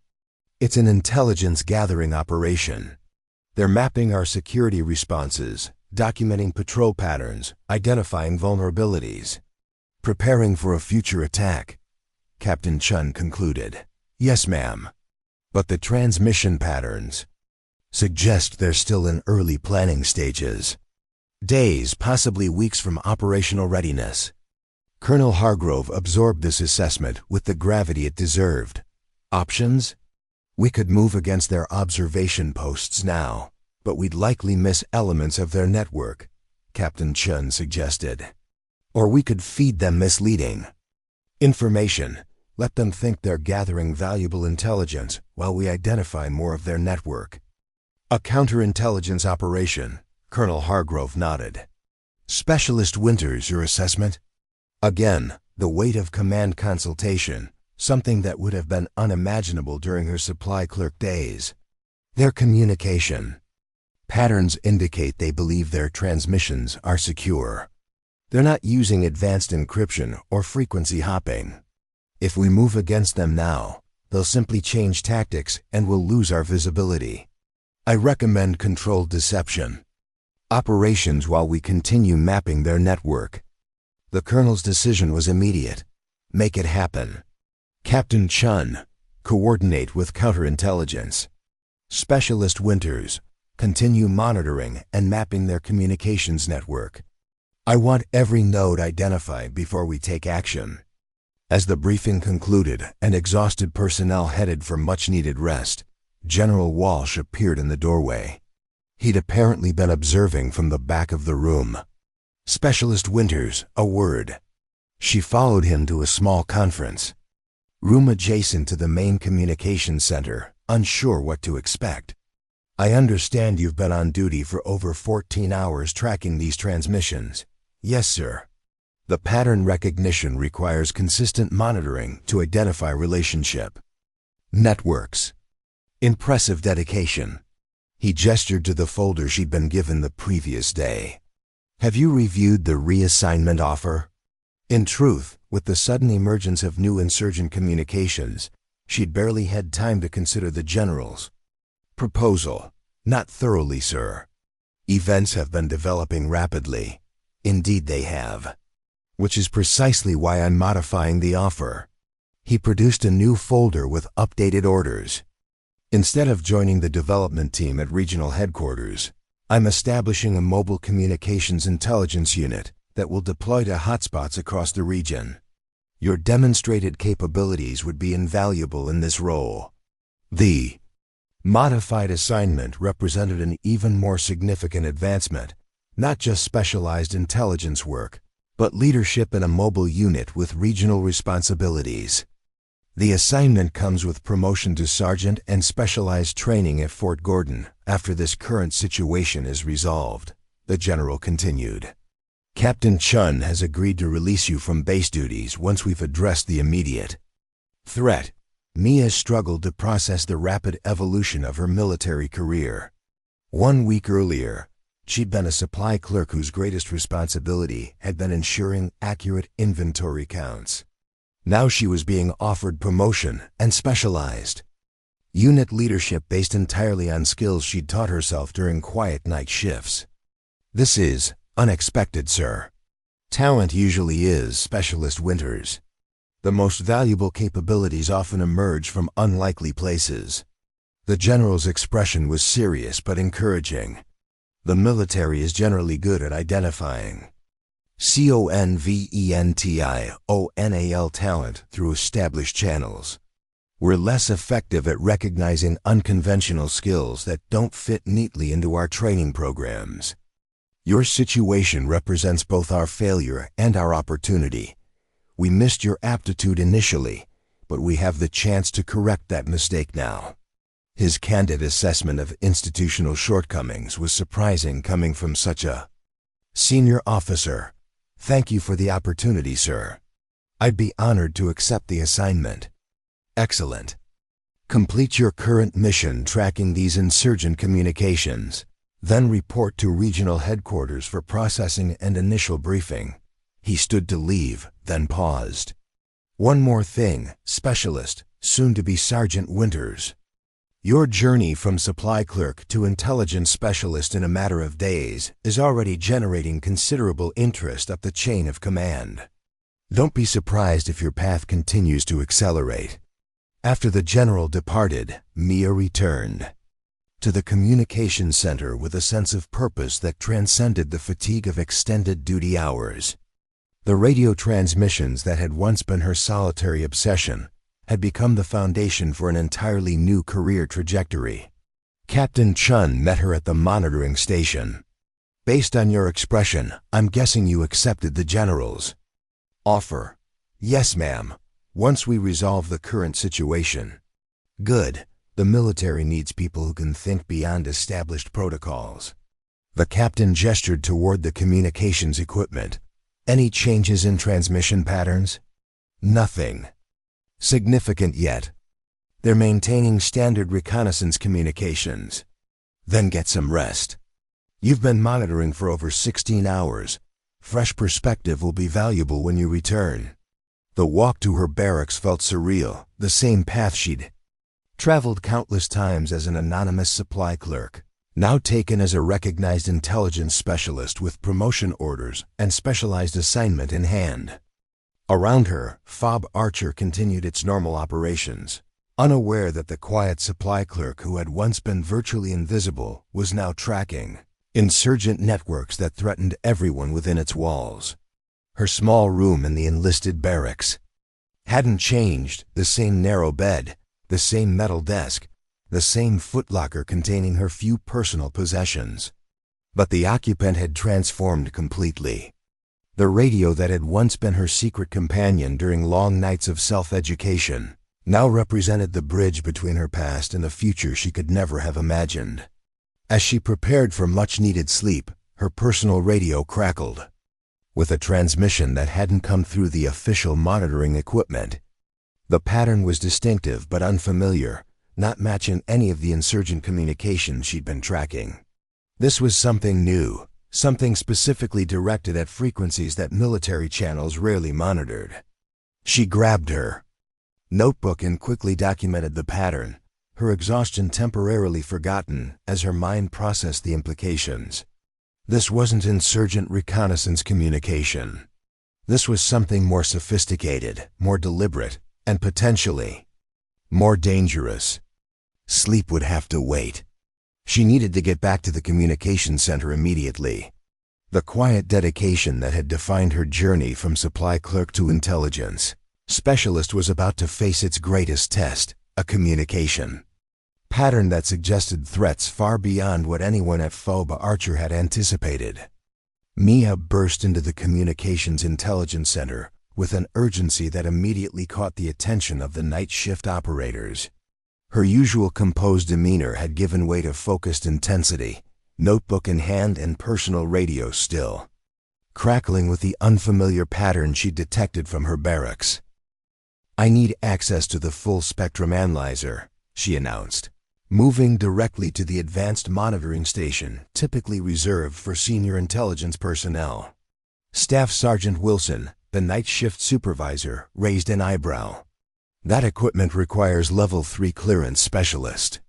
It's an intelligence gathering operation. They're mapping our security responses, documenting patrol patterns, identifying vulnerabilities, preparing for a future attack. Captain Chun concluded. Yes, ma'am. But the transmission patterns suggest they're still in early planning stages. Days, possibly weeks from operational readiness. Colonel Hargrove absorbed this assessment with the gravity it deserved. Options? We could move against their observation posts now, but we'd likely miss elements of their network, Captain Chun suggested. Or we could feed them misleading information. Let them think they're gathering valuable intelligence while we identify more of their network. A counterintelligence operation, Colonel Hargrove nodded. Specialist Winters, your assessment? Again, the weight of command consultation, something that would have been unimaginable during her supply clerk days. Their communication patterns indicate they believe their transmissions are secure. They're not using advanced encryption or frequency hopping. If we move against them now, they'll simply change tactics and we'll lose our visibility. I recommend controlled deception. Operations while we continue mapping their network. The colonel's decision was immediate. Make it happen. Captain Chun, coordinate with counterintelligence. Specialist Winters, continue monitoring and mapping their communications network. I want every node identified before we take action. As the briefing concluded and exhausted personnel headed for much-needed rest, General Walsh appeared in the doorway. He'd apparently been observing from the back of the room. Specialist Winters, a word. She followed him to a small conference room adjacent to the main communications center, unsure what to expect. I understand you've been on duty for over 14 hours tracking these transmissions. Yes, sir. The pattern recognition requires consistent monitoring to identify relationship networks. Impressive dedication. He gestured to the folder she'd been given the previous day. Have you reviewed the reassignment offer? In truth, with the sudden emergence of new insurgent communications, she'd barely had time to consider the general's proposal. Not thoroughly, sir. Events have been developing rapidly. Indeed they have. Which is precisely why I'm modifying the offer. He produced a new folder with updated orders. Instead of joining the development team at regional headquarters, I'm establishing a mobile communications intelligence unit that will deploy to hotspots across the region. Your demonstrated capabilities would be invaluable in this role. The modified assignment represented an even more significant advancement, not just specialized intelligence work, but leadership in a mobile unit with regional responsibilities. The assignment comes with promotion to sergeant and specialized training at Fort Gordon, After this current situation is resolved, the general continued, Captain Chun has agreed to release you from base duties once we've addressed the immediate threat. Mia struggled to process the rapid evolution of her military career. 1 week earlier, she'd been a supply clerk whose greatest responsibility had been ensuring accurate inventory counts. Now she was being offered promotion and specialized unit leadership based entirely on skills she'd taught herself during quiet night shifts. This is unexpected, sir. Talent usually is, Specialist Winters. The most valuable capabilities often emerge from unlikely places. The general's expression was serious but encouraging. The military is generally good at identifying conventional talent through established channels. We're less effective at recognizing unconventional skills that don't fit neatly into our training programs. Your situation represents both our failure and our opportunity. We missed your aptitude initially, but we have the chance to correct that mistake now. His candid assessment of institutional shortcomings was surprising coming from such a senior officer. Thank you for the opportunity, sir. I'd be honored to accept the assignment. Excellent. Complete your current mission tracking these insurgent communications. Then report to regional headquarters for processing and initial briefing. He stood to leave, then paused. One more thing, Specialist, soon to be Sergeant Winters. Your journey from supply clerk to intelligence specialist in a matter of days is already generating considerable interest up the chain of command. Don't be surprised if your path continues to accelerate. After the general departed, Mia returned to the communications center with a sense of purpose that transcended the fatigue of extended duty hours. The radio transmissions that had once been her solitary obsession had become the foundation for an entirely new career trajectory. Captain Chun met her at the monitoring station. Based on your expression, I'm guessing you accepted the general's offer. Yes, ma'am. Once we resolve the current situation. Good. The military needs people who can think beyond established protocols. The captain gestured toward the communications equipment. Any changes in transmission patterns? Nothing significant yet. They're maintaining standard reconnaissance communications. Then get some rest. You've been monitoring for over 16 hours. Fresh perspective will be valuable when you return. The walk to her barracks felt surreal, the same path she'd traveled countless times as an anonymous supply clerk, now taken as a recognized intelligence specialist with promotion orders and specialized assignment in hand. Around her, FOB Archer continued its normal operations, unaware that the quiet supply clerk who had once been virtually invisible was now tracking insurgent networks that threatened everyone within its walls. Her small room in the enlisted barracks hadn't changed, the same narrow bed, the same metal desk, the same footlocker containing her few personal possessions. But the occupant had transformed completely. The radio that had once been her secret companion during long nights of self-education now represented the bridge between her past and the future she could never have imagined. As she prepared for much-needed sleep, her personal radio crackled. With a transmission that hadn't come through the official monitoring equipment. The pattern was distinctive but unfamiliar, not matching any of the insurgent communications she'd been tracking. This was something new, something specifically directed at frequencies that military channels rarely monitored. She grabbed her notebook and quickly documented the pattern, her exhaustion temporarily forgotten as her mind processed the implications. This wasn't insurgent reconnaissance communication. This was something more sophisticated, more deliberate, and potentially more dangerous. Sleep would have to wait. She needed to get back to the communications center immediately. The quiet dedication that had defined her journey from supply clerk to intelligence specialist was about to face its greatest test, a communication pattern that suggested threats far beyond what anyone at FOB Archer had anticipated. Mia burst into the communications intelligence center with an urgency that immediately caught the attention of the night shift operators. Her usual composed demeanor had given way to focused intensity, notebook in hand and personal radio still, crackling with the unfamiliar pattern she detected from her barracks. "I need access to the full spectrum analyzer," she announced, moving directly to the advanced monitoring station typically reserved for senior intelligence personnel. Staff Sergeant Wilson, the night shift supervisor, raised an eyebrow. "That equipment requires Level 3 clearance specialist."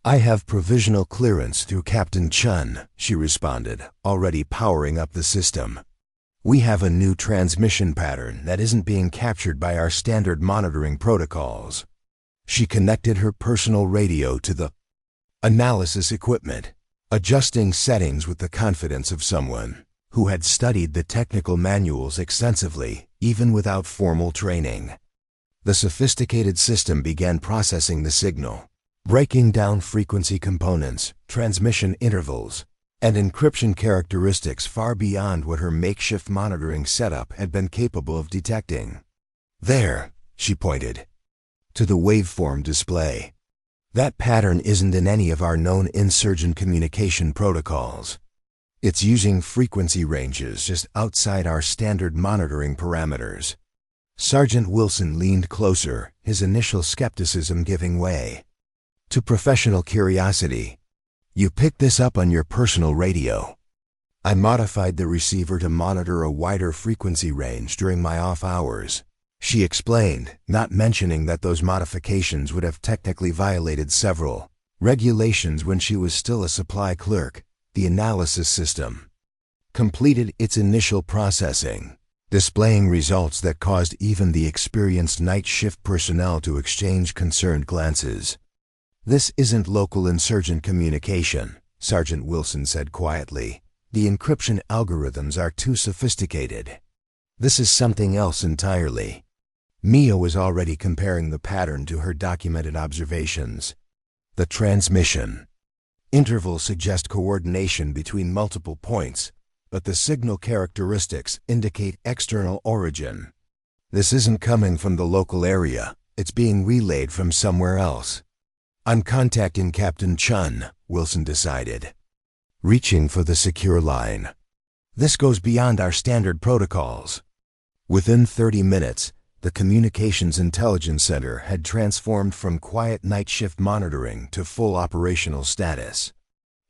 "I have provisional clearance through Captain Chun," she responded, already powering up the system. "We have a new transmission pattern that isn't being captured by our standard monitoring protocols." She connected her personal radio to the analysis equipment, adjusting settings with the confidence of someone who had studied the technical manuals extensively, even without formal training. The sophisticated system began processing the signal, breaking down frequency components, transmission intervals, and encryption characteristics far beyond what her makeshift monitoring setup had been capable of detecting. "There," she pointed to the waveform display. "That pattern isn't in any of our known insurgent communication protocols. It's using frequency ranges just outside our standard monitoring parameters." Sergeant Wilson leaned closer, his initial skepticism giving way to professional curiosity. "You picked this up on your personal radio?" "I modified the receiver to monitor a wider frequency range during my off hours," she explained, not mentioning that those modifications would have technically violated several regulations when she was still a supply clerk. The analysis system completed its initial processing, displaying results that caused even the experienced night shift personnel to exchange concerned glances. "This isn't local insurgent communication," Sergeant Wilson said quietly. "The encryption algorithms are too sophisticated. This is something else entirely." Mia was already comparing the pattern to her documented observations. "The transmission intervals suggest coordination between multiple points, but the signal characteristics indicate external origin. This isn't coming from the local area, it's being relayed from somewhere else." "I'm contacting Captain Chun," Wilson decided, reaching for the secure line. "This goes beyond our standard protocols." Within 30 minutes, the Communications Intelligence Center had transformed from quiet night shift monitoring to full operational status.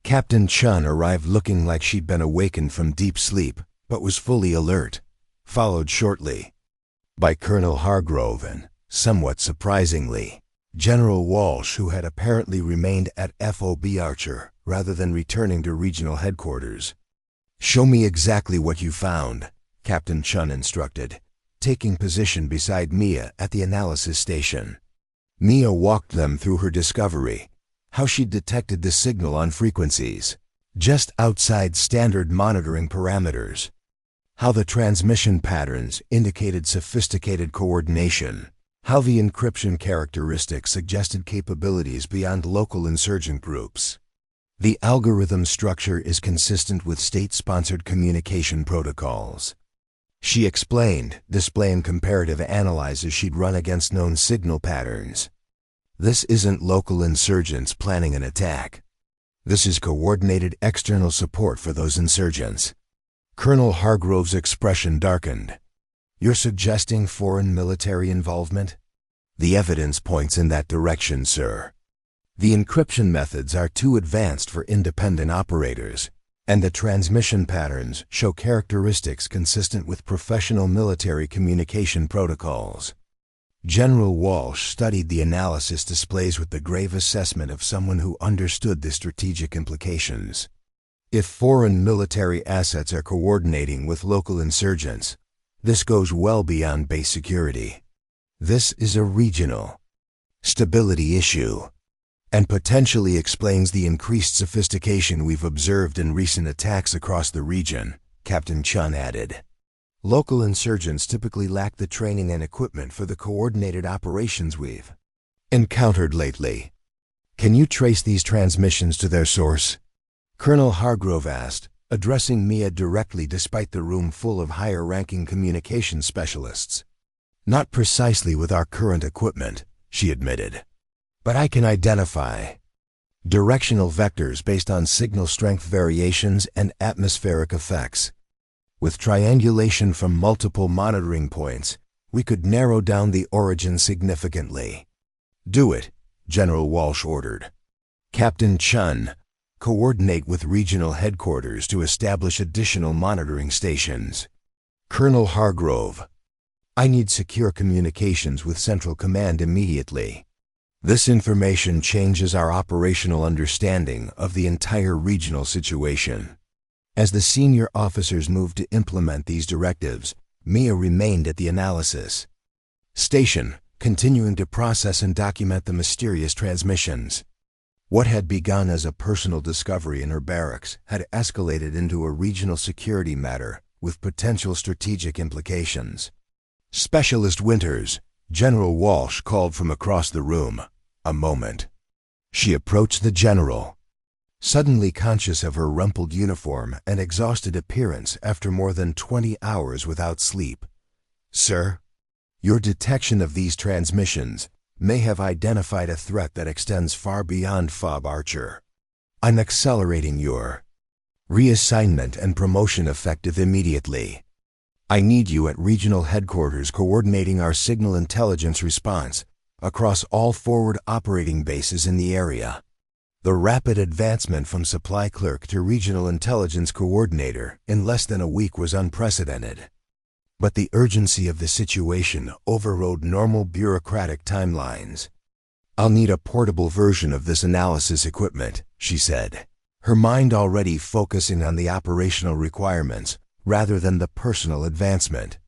Captain Chun arrived looking like she'd been awakened from deep sleep, but was fully alert, followed shortly by Colonel Hargrove and, somewhat surprisingly, General Walsh, who had apparently remained at FOB Archer rather than returning to regional headquarters. "Show me exactly what you found," Captain Chun instructed, taking position beside Mia at the analysis station. Mia walked them through her discovery, how she'd detected the signal on frequencies just outside standard monitoring parameters, how the transmission patterns indicated sophisticated coordination, how the encryption characteristics suggested capabilities beyond local insurgent groups. "The algorithm structure is consistent with state-sponsored communication protocols," she explained, displaying comparative analyses she'd run against known signal patterns. "This isn't local insurgents planning an attack. This is coordinated external support for those insurgents." Colonel Hargrove's expression darkened. "You're suggesting foreign military involvement?" "The evidence points in that direction, sir. The encryption methods are too advanced for independent operators, and the transmission patterns show characteristics consistent with professional military communication protocols." General Walsh studied the analysis displays with the grave assessment of someone who understood the strategic implications. If foreign military assets are coordinating with local insurgents, this goes well beyond base security. This is a regional stability issue, and potentially explains the increased sophistication we've observed in recent attacks across the region, Captain Chun added. "Local insurgents typically lack the training and equipment for the coordinated operations we've encountered lately. Can you trace these transmissions to their source?" Colonel Hargrove asked, addressing Mia directly despite the room full of higher-ranking communications specialists. "Not precisely with our current equipment," she admitted. But I can identify directional vectors based on signal strength variations and atmospheric effects. With triangulation from multiple monitoring points, we could narrow down the origin significantly. Do it, General Walsh ordered. Captain Chun, coordinate with regional headquarters to establish additional monitoring stations. Colonel Hargrove, I need secure communications with Central Command immediately. This information changes our operational understanding of the entire regional situation. As the senior officers moved to implement these directives, Mia remained at the analysis station, continuing to process and document the mysterious transmissions. What had begun as a personal discovery in her barracks had escalated into a regional security matter with potential strategic implications. Specialist Winters, General Walsh called from across the room. A moment. She approached the general, suddenly conscious of her rumpled uniform and exhausted appearance after more than 20 hours without sleep. Sir, your detection of these transmissions may have identified a threat that extends far beyond FOB Archer. I'm accelerating your reassignment and promotion effective immediately. I need you at regional headquarters coordinating our signal intelligence response across all forward operating bases in the area. The rapid advancement from supply clerk to regional intelligence coordinator in less than a week was unprecedented. But the urgency of the situation overrode normal bureaucratic timelines. I'll need a portable version of this analysis equipment, she said, her mind already focusing on the operational requirements rather than the personal advancement,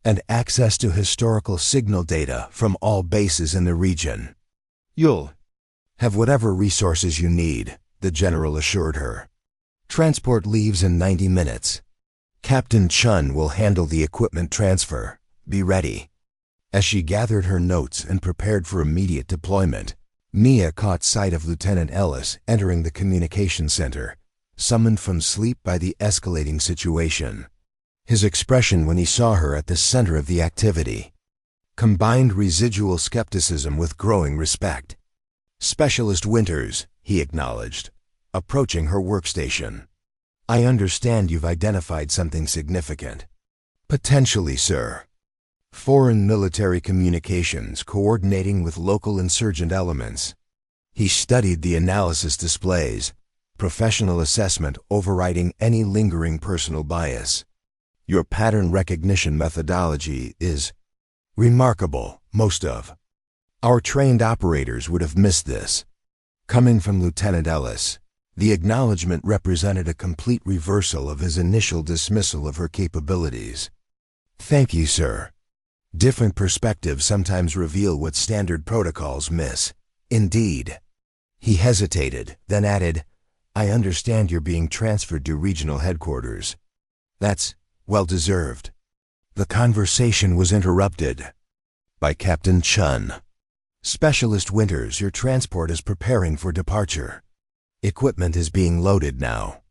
and access to historical signal data from all bases in the region. You'll have whatever resources you need, the general assured her. Transport leaves in 90 minutes. Captain Chun will handle the equipment transfer. Be ready. As she gathered her notes and prepared for immediate deployment, Mia caught sight of Lieutenant Ellis entering the communication center, summoned from sleep by the escalating situation. His expression when he saw her at the center of the activity combined residual skepticism with growing respect. Specialist Winters, he acknowledged, approaching her workstation. I understand you've identified something significant. Potentially, sir. Foreign military communications coordinating with local insurgent elements. He studied the analysis displays, professional assessment overriding any lingering personal bias. Your pattern recognition methodology is remarkable. Most of our trained operators would have missed this. Coming from Lieutenant Ellis, the acknowledgement represented a complete reversal of his initial dismissal of her capabilities. Thank you, sir. Different perspectives sometimes reveal what standard protocols miss. Indeed. He hesitated, then added, I understand you're being transferred to regional headquarters. That's well-deserved. The conversation was interrupted by Captain Chun. Specialist Winters, your transport is preparing for departure. Equipment is being loaded now.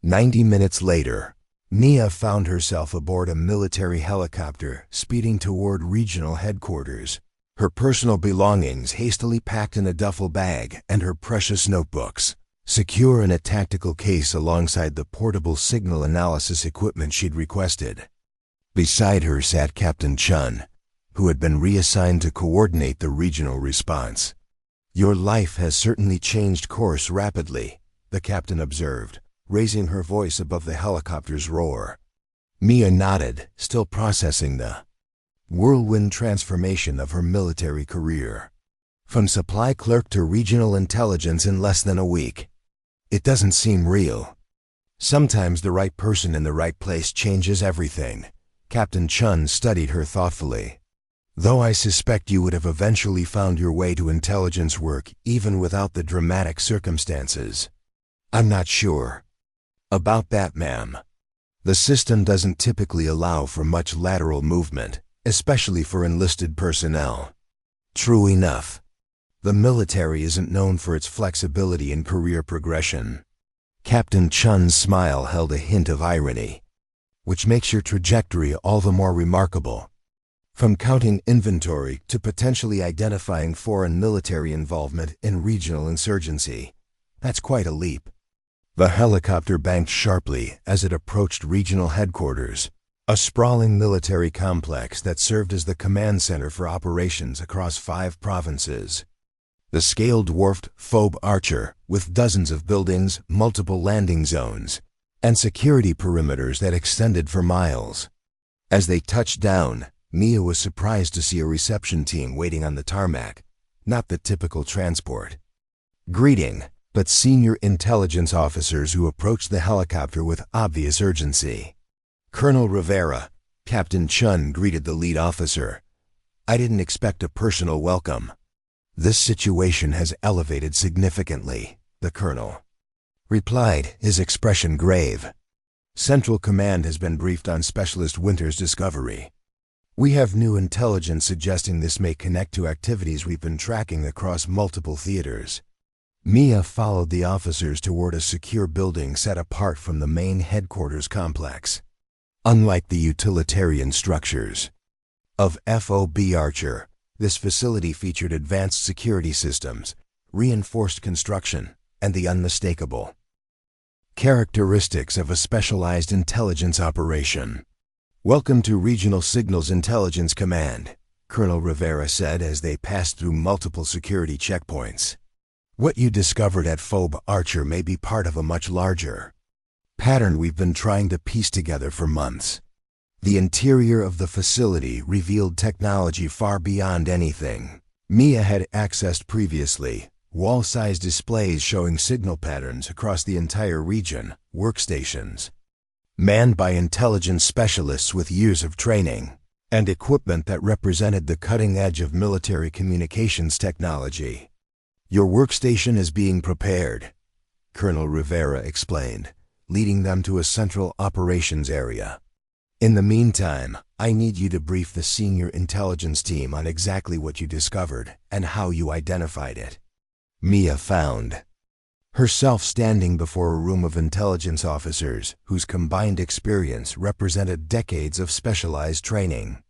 90 minutes later, Mia found herself aboard a military helicopter speeding toward regional headquarters, her personal belongings hastily packed in a duffel bag and her precious notebooks secure in a tactical case alongside the portable signal analysis equipment she'd requested. Beside her sat Captain Chun, who had been reassigned to coordinate the regional response. Your life has certainly changed course rapidly, the captain observed, raising her voice above the helicopter's roar. Mia nodded, still processing the whirlwind transformation of her military career. From supply clerk to regional intelligence in less than a week. It doesn't seem real. Sometimes the right person in the right place changes everything. Captain Chun studied her thoughtfully. Though I suspect you would have eventually found your way to intelligence work even without the dramatic circumstances. I'm not sure about that, ma'am. The system doesn't typically allow for much lateral movement, especially for enlisted personnel. True enough. The military isn't known for its flexibility and career progression. Captain Chun's smile held a hint of irony, which makes your trajectory all the more remarkable. From counting inventory to potentially identifying foreign military involvement in regional insurgency. That's quite a leap. The helicopter banked sharply as it approached regional headquarters, a sprawling military complex that served as the command center for operations across 5 provinces. The scale dwarfed FOB Archer, with dozens of buildings, multiple landing zones, and security perimeters that extended for miles. As they touched down, Mia was surprised to see a reception team waiting on the tarmac, not the typical transport. Greeting, but senior intelligence officers who approached the helicopter with obvious urgency. Colonel Rivera, Captain Chun greeted the lead officer. I didn't expect a personal welcome. This situation has elevated significantly, the colonel replied, his expression grave. Central Command has been briefed on Specialist Winter's discovery. We have new intelligence suggesting this may connect to activities we've been tracking across multiple theaters. Mia followed the officers toward a secure building set apart from the main headquarters complex. Unlike the utilitarian structures of FOB Archer, this facility featured advanced security systems, reinforced construction, and the unmistakable characteristics of a specialized intelligence operation. Welcome to Regional Signals Intelligence Command, Colonel Rivera said as they passed through multiple security checkpoints. What you discovered at FOB Archer may be part of a much larger pattern we've been trying to piece together for months. The interior of the facility revealed technology far beyond anything Mia had accessed previously. Wall-sized displays showing signal patterns across the entire region, workstations manned by intelligence specialists with years of training, and equipment that represented the cutting edge of military communications technology. Your workstation is being prepared, Colonel Rivera explained, leading them to a central operations area. In the meantime, I need you to brief the senior intelligence team on exactly what you discovered and how you identified it. Mia found herself standing before a room of intelligence officers whose combined experience represented decades of specialized training.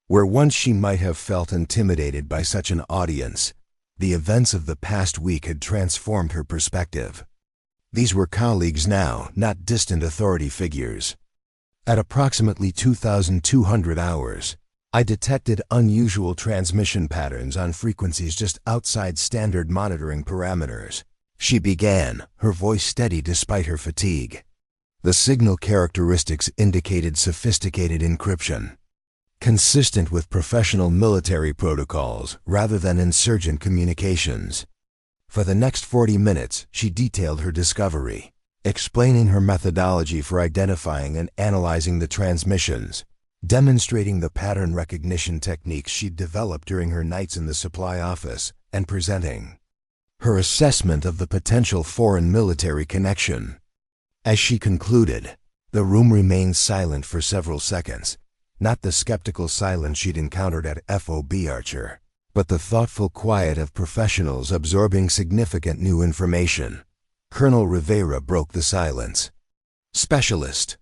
Where once she might have felt intimidated by such an audience, the events of the past week had transformed her perspective. These were colleagues now, not distant authority figures. At approximately 2,200 hours, I detected unusual transmission patterns on frequencies just outside standard monitoring parameters. She began, her voice steady despite her fatigue. The signal characteristics indicated sophisticated encryption, consistent with professional military protocols rather than insurgent communications. For the next 40 minutes, she detailed her discovery, explaining her methodology for identifying and analyzing the transmissions, demonstrating the pattern recognition techniques she'd developed during her nights in the supply office, and presenting her assessment of the potential foreign military connection. As she concluded, the room remained silent for several seconds, not the skeptical silence she'd encountered at FOB Archer, but the thoughtful quiet of professionals absorbing significant new information. Colonel Rivera broke the silence. Specialist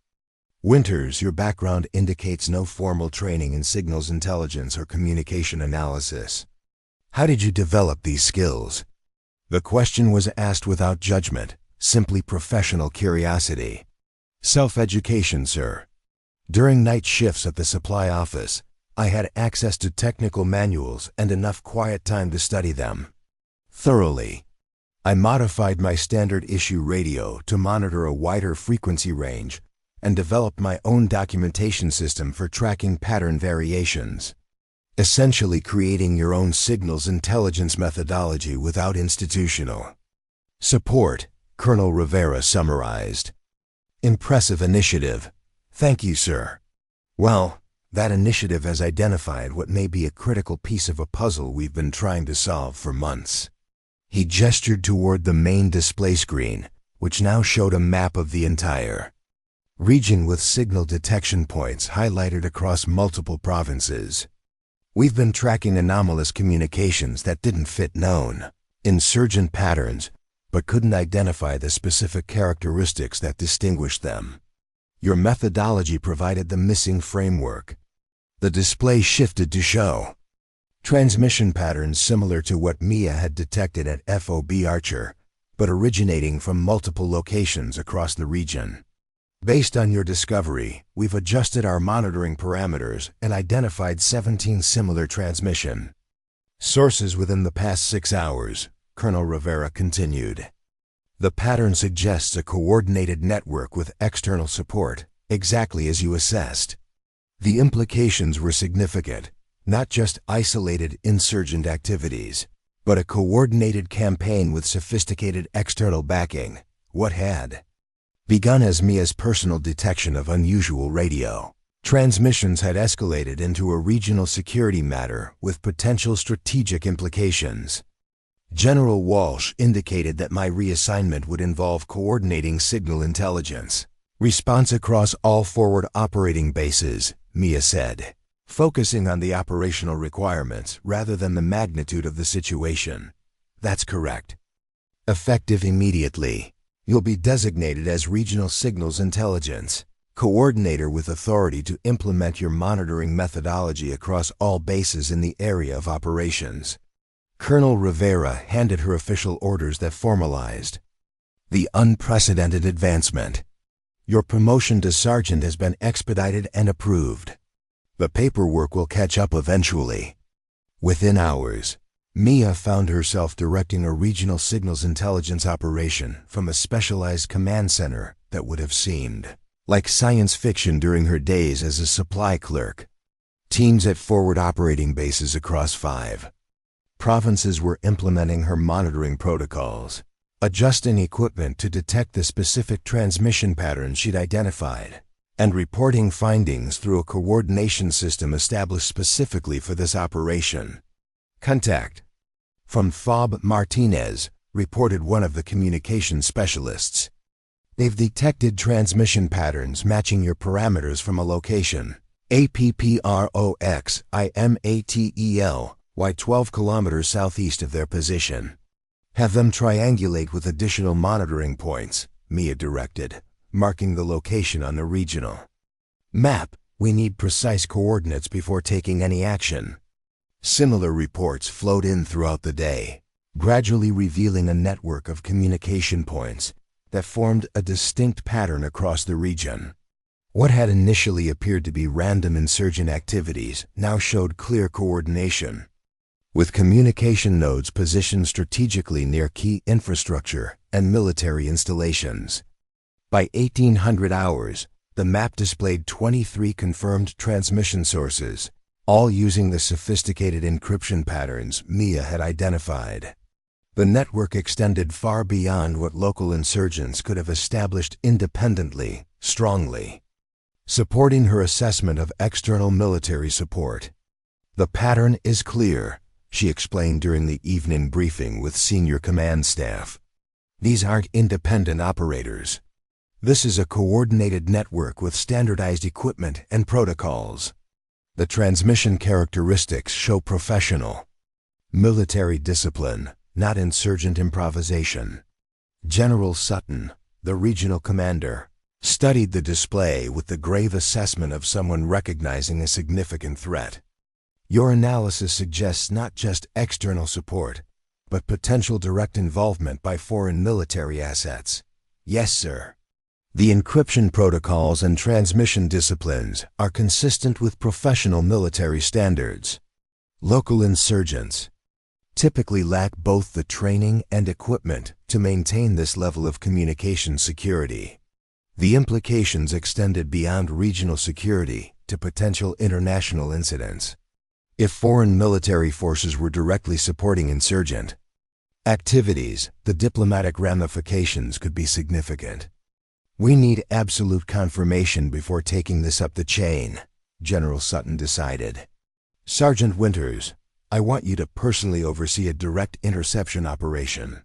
Winters, your background indicates no formal training in signals intelligence or communication analysis. How did you develop these skills? The question was asked without judgment, simply professional curiosity. Self-education, sir. During night shifts at the supply office, I had access to technical manuals and enough quiet time to study them thoroughly. I modified my standard issue radio to monitor a wider frequency range and developed my own documentation system for tracking pattern variations, essentially creating your own signals intelligence methodology without institutional support, Colonel Rivera summarized. Impressive initiative. Thank you, sir. Well, that initiative has identified what may be a critical piece of a puzzle we've been trying to solve for months. He gestured toward the main display screen, which now showed a map of the entire region with signal detection points highlighted across multiple provinces. We've been tracking anomalous communications that didn't fit known insurgent patterns, but couldn't identify the specific characteristics that distinguished them. Your methodology provided the missing framework. The display shifted to show transmission patterns similar to what Mia had detected at FOB Archer, but originating from multiple locations across the region. Based on your discovery, we've adjusted our monitoring parameters and identified 17 similar transmission sources within the past 6 hours, Colonel Rivera continued. The pattern suggests a coordinated network with external support, exactly as you assessed. The implications were significant, not just isolated insurgent activities, but a coordinated campaign with sophisticated external backing. What had begun as Mia's personal detection of unusual radio transmissions had escalated into a regional security matter with potential strategic implications. General Walsh indicated that my reassignment would involve coordinating signal intelligence response across all forward operating bases, Mia said, focusing on the operational requirements rather than the magnitude of the situation. That's correct. Effective immediately. You'll be designated as Regional Signals Intelligence Coordinator with authority to implement your monitoring methodology across all bases in the area of operations. Colonel Rivera handed her official orders that formalized the unprecedented advancement. Your promotion to sergeant has been expedited and approved. The paperwork will catch up eventually. Within hours, Mia found herself directing a regional signals intelligence operation from a specialized command center that would have seemed like science fiction during her days as a supply clerk. Teams at forward operating bases across 5 provinces were implementing her monitoring protocols, adjusting equipment to detect the specific transmission patterns she'd identified, and reporting findings through a coordination system established specifically for this operation. Contact from FOB Martinez, reported one of the communication specialists. They've detected transmission patterns matching your parameters from a location, APPROXIMATEL, 12 kilometers southeast of their position. Have them triangulate with additional monitoring points, Mia directed, marking the location on the regional map. We need precise coordinates before taking any action. Similar reports flowed in throughout the day, gradually revealing a network of communication points that formed a distinct pattern across the region. What had initially appeared to be random insurgent activities now showed clear coordination, with communication nodes positioned strategically near key infrastructure and military installations. By 1800 hours, the map displayed 23 confirmed transmission sources, all using the sophisticated encryption patterns Mia had identified. The network extended far beyond what local insurgents could have established independently, strongly supporting her assessment of external military support. The pattern is clear, she explained during the evening briefing with senior command staff. These aren't independent operators. This is a coordinated network with standardized equipment and protocols. The transmission characteristics show professional military discipline, not insurgent improvisation. General Sutton, the regional commander, studied the display with the grave assessment of someone recognizing a significant threat. Your analysis suggests not just external support, but potential direct involvement by foreign military assets. Yes, sir. The encryption protocols and transmission disciplines are consistent with professional military standards. Local insurgents typically lack both the training and equipment to maintain this level of communication security. The implications extended beyond regional security to potential international incidents. If foreign military forces were directly supporting insurgent activities, the diplomatic ramifications could be significant. We need absolute confirmation before taking this up the chain, General Sutton decided. Sergeant Winters, I want you to personally oversee a direct interception operation.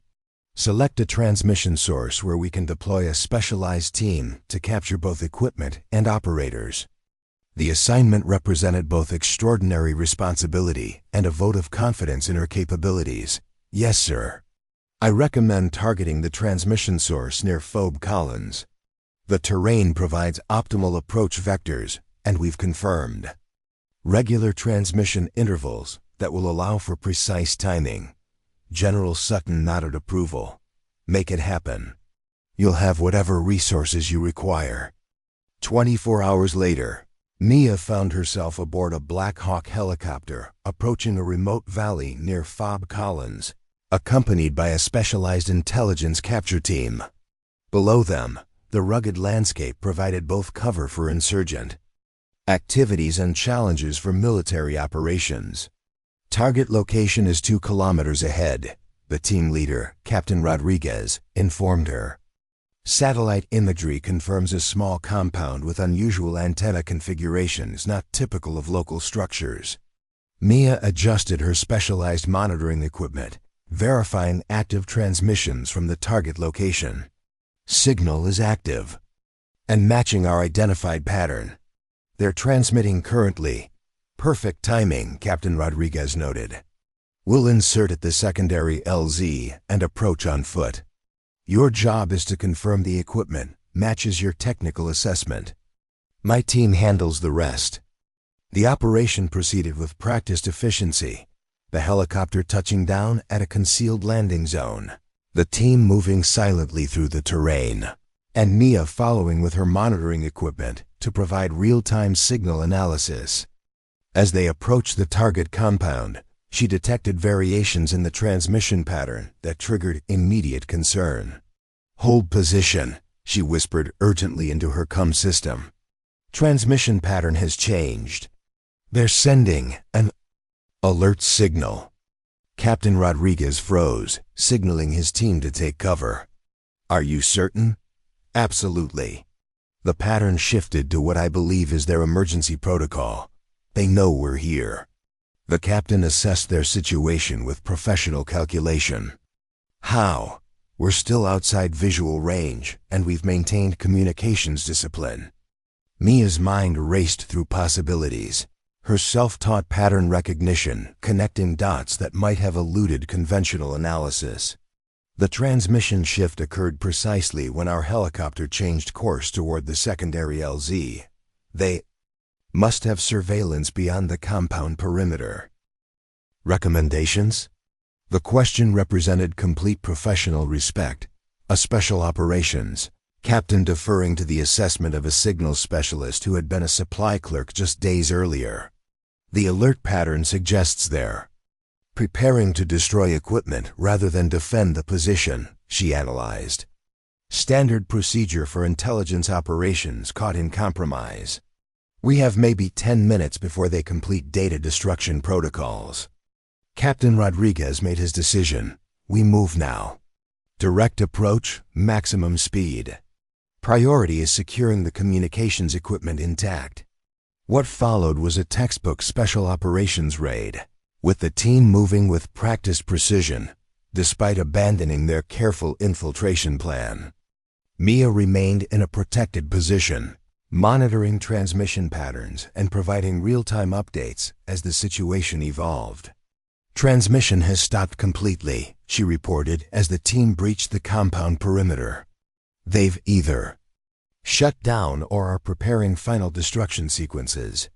Select a transmission source where we can deploy a specialized team to capture both equipment and operators. The assignment represented both extraordinary responsibility and a vote of confidence in her capabilities. Yes, sir. I recommend targeting the transmission source near FOB Collins. The terrain provides optimal approach vectors, and we've confirmed Regular transmission intervals that will allow for precise timing. General Sutton nodded approval. Make it happen. You'll have whatever resources you require. 24 hours later, Mia found herself aboard a Black Hawk helicopter approaching a remote valley near FOB Collins, accompanied by a specialized intelligence capture team. Below them, the rugged landscape provided both cover for insurgent activities and challenges for military operations. Target location is 2 kilometers ahead, the team leader, Captain Rodriguez, informed her. Satellite imagery confirms a small compound with unusual antenna configurations not typical of local structures. Mia adjusted her specialized monitoring equipment, verifying active transmissions from the target location. Signal is active and matching our identified pattern. They're transmitting currently. Perfect timing, Captain Rodriguez noted. We'll insert at the secondary LZ and approach on foot. Your job is to confirm the equipment matches your technical assessment. My team handles the rest. The operation proceeded with practiced efficiency, the helicopter touching down at a concealed landing zone, the team moving silently through the terrain, and Mia following with her monitoring equipment to provide real-time signal analysis. As they approached the target compound, she detected variations in the transmission pattern that triggered immediate concern. Hold position, she whispered urgently into her comm system. Transmission pattern has changed. They're sending an alert signal. Captain Rodriguez froze, signaling his team to take cover. Are you certain? Absolutely. The pattern shifted to what I believe is their emergency protocol. They know we're here. The captain assessed their situation with professional calculation. How? We're still outside visual range, and we've maintained communications discipline. Mia's mind raced through possibilities, her self-taught pattern recognition connecting dots that might have eluded conventional analysis. The transmission shift occurred precisely when our helicopter changed course toward the secondary LZ. They must have surveillance beyond the compound perimeter. Recommendations? The question represented complete professional respect. A special operations captain deferring to the assessment of a signals specialist who had been a supply clerk just days earlier. The alert pattern suggests they're preparing to destroy equipment rather than defend the position, she analyzed. Standard procedure for intelligence operations caught in compromise. We have maybe 10 minutes before they complete data destruction protocols. Captain Rodriguez made his decision. We move now. Direct approach, maximum speed. Priority is securing the communications equipment intact. What followed was a textbook special operations raid, with the team moving with practiced precision, despite abandoning their careful infiltration plan. Mia remained in a protected position, monitoring transmission patterns and providing real-time updates as the situation evolved. Transmission has stopped completely, she reported as the team breached the compound perimeter. They've either shut down or are preparing final destruction sequences.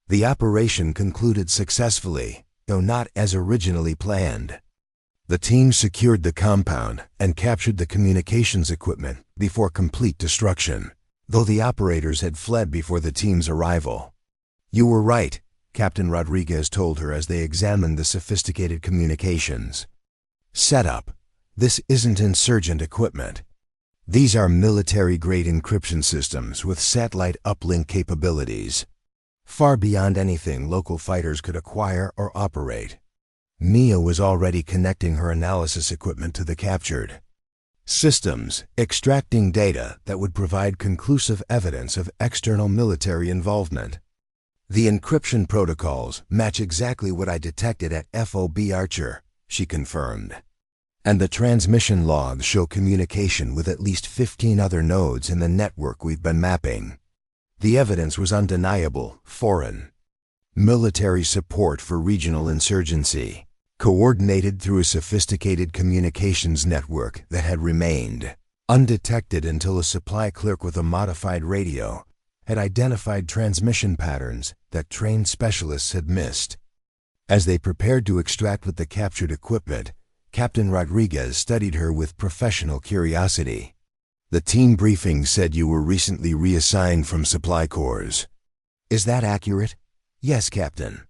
The operation concluded successfully, though not as originally planned. The team secured the compound and captured the communications equipment before complete destruction, though the operators had fled before the team's arrival. You were right, Captain Rodriguez told her as they examined the sophisticated communications. Setup. This isn't insurgent equipment. These are military-grade encryption systems with satellite uplink capabilities, far beyond anything local fighters could acquire or operate. Mia was already connecting her analysis equipment to the captured systems, extracting data that would provide conclusive evidence of external military involvement. The encryption protocols match exactly what I detected at FOB Archer, she confirmed. And the transmission logs show communication with at least 15 other nodes in the network we've been mapping. The evidence was undeniable, foreign military support for regional insurgency, coordinated through a sophisticated communications network that had remained undetected until a supply clerk with a modified radio had identified transmission patterns that trained specialists had missed. As they prepared to extract with the captured equipment, Captain Rodriguez studied her with professional curiosity. The team briefing said you were recently reassigned from supply corps. Is that accurate? Yes, Captain.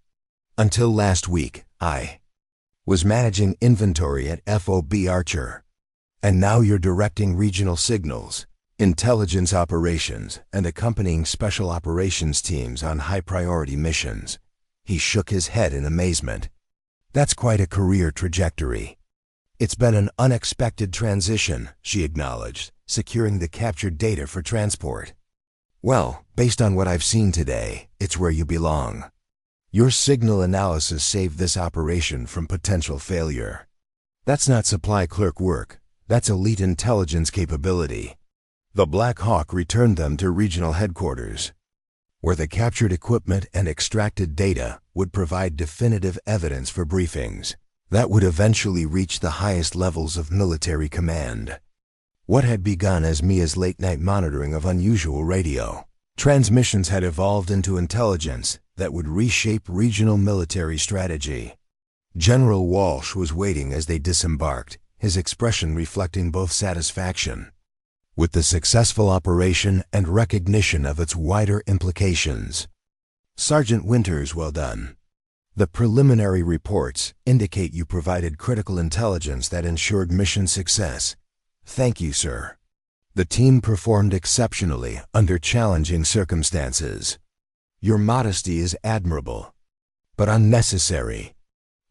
Until last week, I was managing inventory at FOB Archer. And now you're directing regional signals, intelligence operations, and accompanying special operations teams on high-priority missions. He shook his head in amazement. That's quite a career trajectory. It's been an unexpected transition, she acknowledged, securing the captured data for transport. Well, based on what I've seen today, it's where you belong. Your signal analysis saved this operation from potential failure. That's not supply clerk work. That's elite intelligence capability. The Black Hawk returned them to regional headquarters, where the captured equipment and extracted data would provide definitive evidence for briefings that would eventually reach the highest levels of military command. What had begun as Mia's late-night monitoring of unusual radio transmissions had evolved into intelligence that would reshape regional military strategy. General Walsh was waiting as they disembarked, his expression reflecting both satisfaction with the successful operation and recognition of its wider implications. Sergeant Winters, well done. The preliminary reports indicate you provided critical intelligence that ensured mission success. Thank you, sir. The team performed exceptionally under challenging circumstances. Your modesty is admirable, but unnecessary.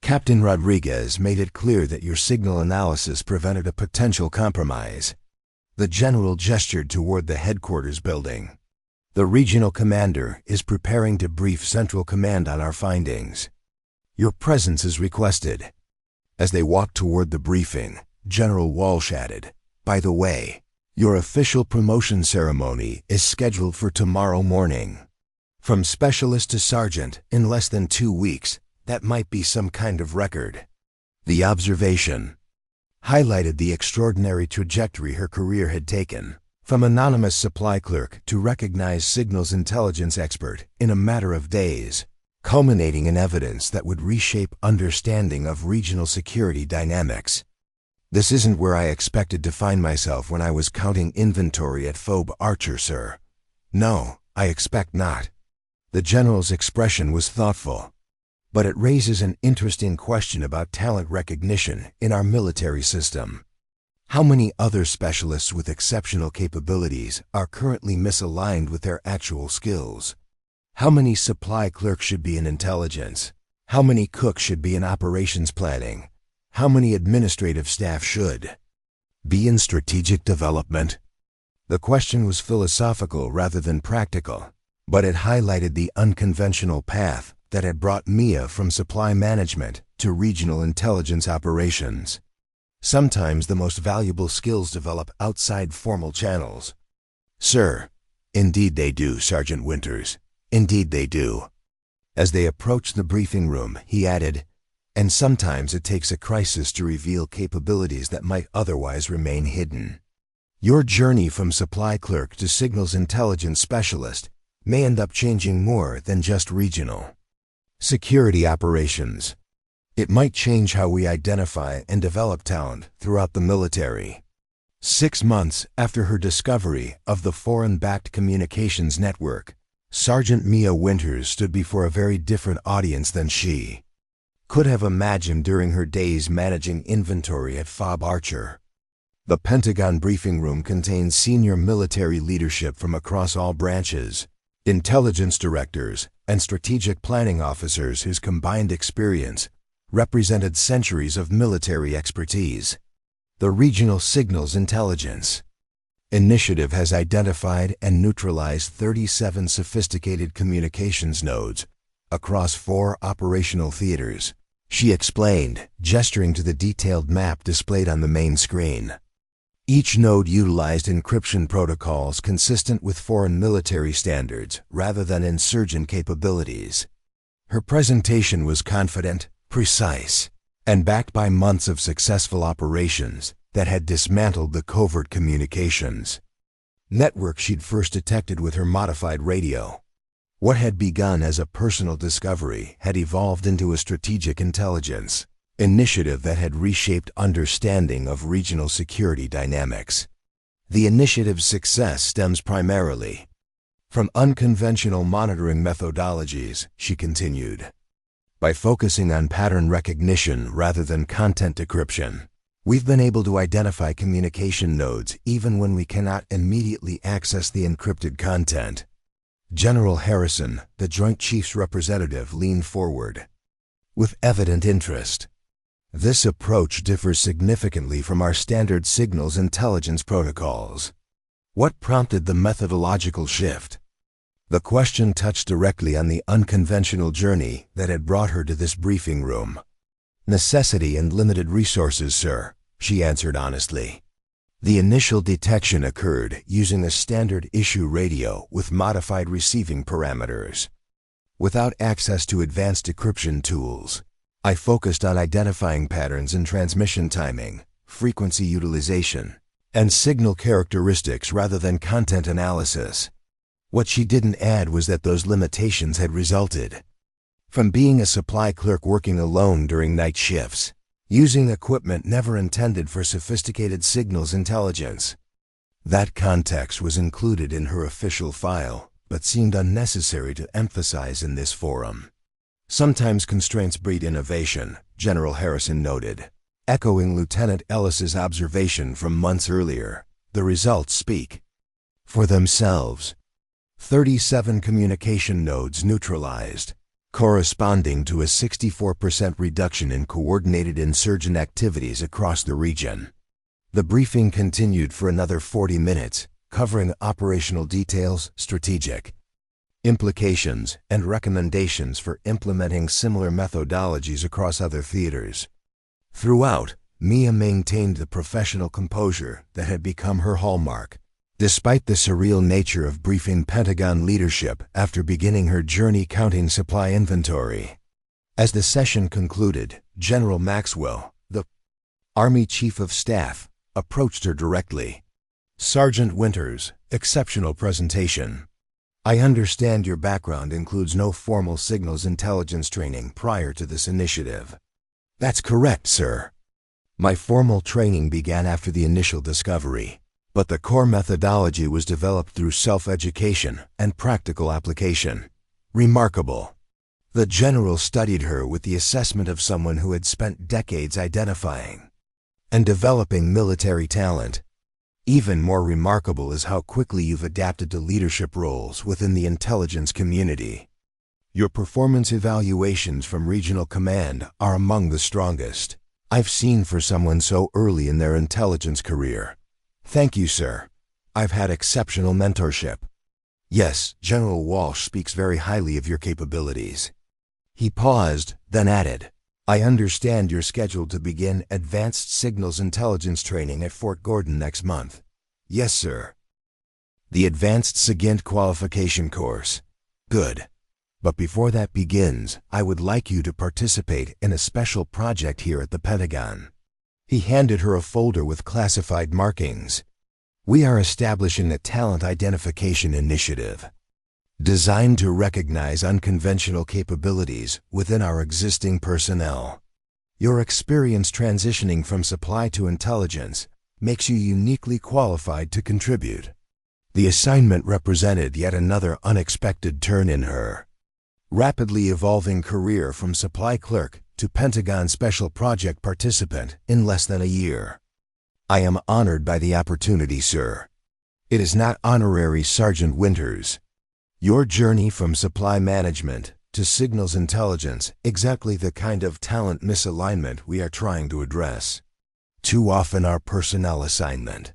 Captain Rodriguez made it clear that your signal analysis prevented a potential compromise. The general gestured toward the headquarters building. The regional commander is preparing to brief Central Command on our findings. Your presence is requested. As they walked toward the briefing, General Walsh added, by the way, your official promotion ceremony is scheduled for tomorrow morning. From specialist to sergeant in less than 2 weeks, that might be some kind of record. The observation highlighted the extraordinary trajectory her career had taken, from anonymous supply clerk to recognized signals intelligence expert in a matter of days, culminating in evidence that would reshape understanding of regional security dynamics. This isn't where I expected to find myself when I was counting inventory at FOB Archer, sir. No, I expect not. The general's expression was thoughtful. But it raises an interesting question about talent recognition in our military system. How many other specialists with exceptional capabilities are currently misaligned with their actual skills? How many supply clerks should be in intelligence? How many cooks should be in operations planning? How many administrative staff should be in strategic development? The question was philosophical rather than practical, but it highlighted the unconventional path that had brought Mia from supply management to regional intelligence operations. Sometimes the most valuable skills develop outside formal channels. Sir, indeed they do, Sergeant Winters. Indeed they do. As they approached the briefing room, he added, and sometimes it takes a crisis to reveal capabilities that might otherwise remain hidden. Your journey from supply clerk to signals intelligence specialist may end up changing more than just regional security operations. It might change how we identify and develop talent throughout the military. 6 months after her discovery of the foreign-backed communications network, Sergeant Mia Winters stood before a very different audience than she could have imagined during her days managing inventory at FOB Archer. The Pentagon briefing room contained senior military leadership from across all branches, intelligence directors, and strategic planning officers whose combined experience represented centuries of military expertise. The Regional Signals Intelligence Initiative has identified and neutralized 37 sophisticated communications nodes across 4 operational theaters, she explained, gesturing to the detailed map displayed on the main screen. Each node utilized encryption protocols consistent with foreign military standards rather than insurgent capabilities. Her presentation was confident, precise, and backed by months of successful operations that had dismantled the covert communications. network she'd first detected with her modified radio. What had begun as a personal discovery had evolved into a strategic intelligence initiative that had reshaped understanding of regional security dynamics. The initiative's success stems primarily from unconventional monitoring methodologies, she continued. By focusing on pattern recognition rather than content decryption, we've been able to identify communication nodes even when we cannot immediately access the encrypted content. General Harrison, the Joint Chiefs representative, leaned forward with evident interest. This approach differs significantly from our standard signals intelligence protocols. What prompted the methodological shift? The question touched directly on the unconventional journey that had brought her to this briefing room. Necessity and limited resources, sir, she answered honestly. The initial detection occurred using a standard issue radio with modified receiving parameters. Without access to advanced decryption tools, I focused on identifying patterns in transmission timing, frequency utilization, and signal characteristics rather than content analysis. What she didn't add was that those limitations had resulted from being a supply clerk working alone during night shifts, using equipment never intended for sophisticated signals intelligence. That context was included in her official file, but seemed unnecessary to emphasize in this forum. Sometimes constraints breed innovation, General Harrison noted, echoing Lieutenant Ellis's observation from months earlier. The results speak for themselves. 37 communication nodes neutralized, corresponding to a 64% reduction in coordinated insurgent activities across the region. The briefing continued for another 40 minutes, covering operational details, strategic implications, and recommendations for implementing similar methodologies across other theaters. Throughout, Mia maintained the professional composure that had become her hallmark, despite the surreal nature of briefing Pentagon leadership after beginning her journey counting supply inventory. As the session concluded, General Maxwell, the Army Chief of Staff, approached her directly. Sergeant Winters, exceptional presentation. I understand your background includes no formal signals intelligence training prior to this initiative. That's correct, sir. My formal training began after the initial discovery, but the core methodology was developed through self-education and practical application. Remarkable. The general studied her with the assessment of someone who had spent decades identifying and developing military talent. Even more remarkable is how quickly you've adapted to leadership roles within the intelligence community. Your performance evaluations from regional command are among the strongest I've seen for someone so early in their intelligence career. Thank you, sir. I've had exceptional mentorship. Yes, General Walsh speaks very highly of your capabilities. He paused, then added, I understand you're scheduled to begin Advanced Signals Intelligence training at Fort Gordon next month. Yes, sir. The Advanced SIGINT qualification course. Good. But before that begins, I would like you to participate in a special project here at the Pentagon. He handed her a folder with classified markings. We are establishing a talent identification initiative designed to recognize unconventional capabilities within our existing personnel. Your experience transitioning from supply to intelligence makes you uniquely qualified to contribute. The assignment represented yet another unexpected turn in her rapidly evolving career from supply clerk to Pentagon Special Project participant in less than a year. I am honored by the opportunity, sir. It is not honorary, Sergeant Winters. Your journey from supply management to signals intelligence, exactly the kind of talent misalignment we are trying to address. Too often our personnel assignment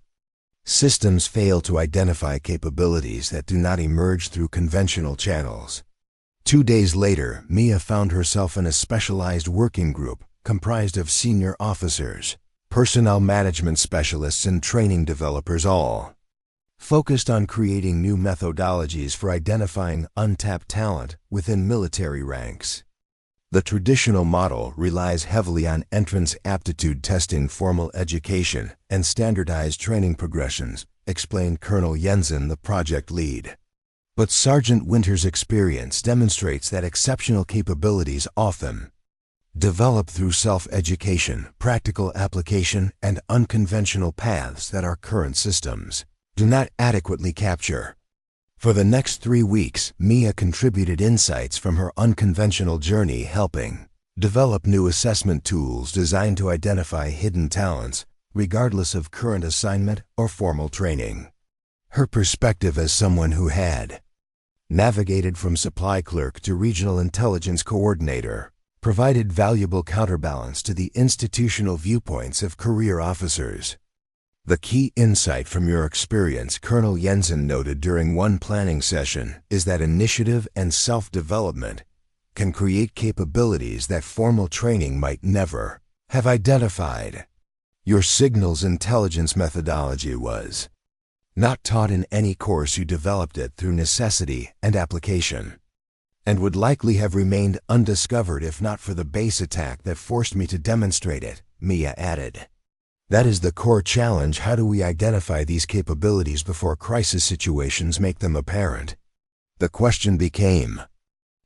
systems fail to identify capabilities that do not emerge through conventional channels. 2 days later, Mia found herself in a specialized working group comprised of senior officers, personnel management specialists, and training developers, all focused on creating new methodologies for identifying untapped talent within military ranks. The traditional model relies heavily on entrance aptitude testing, formal education, and standardized training progressions, explained Colonel Jensen, the project lead. But Sergeant Winter's experience demonstrates that exceptional capabilities often develop through self-education, practical application, and unconventional paths that our current systems do not adequately capture. For the next 3 weeks, Mia contributed insights from her unconventional journey, helping develop new assessment tools designed to identify hidden talents, regardless of current assignment or formal training. Her perspective as someone who had navigated from supply clerk to regional intelligence coordinator provided valuable counterbalance to the institutional viewpoints of career officers. The key insight from your experience, Colonel Jensen noted during one planning session, is that initiative and self-development can create capabilities that formal training might never have identified. Your signals intelligence methodology was not taught in any course. You developed it through necessity and application, and would likely have remained undiscovered if not for the base attack that forced me to demonstrate it, Mia added. That is the core challenge. How do we identify these capabilities before crisis situations make them apparent? The question became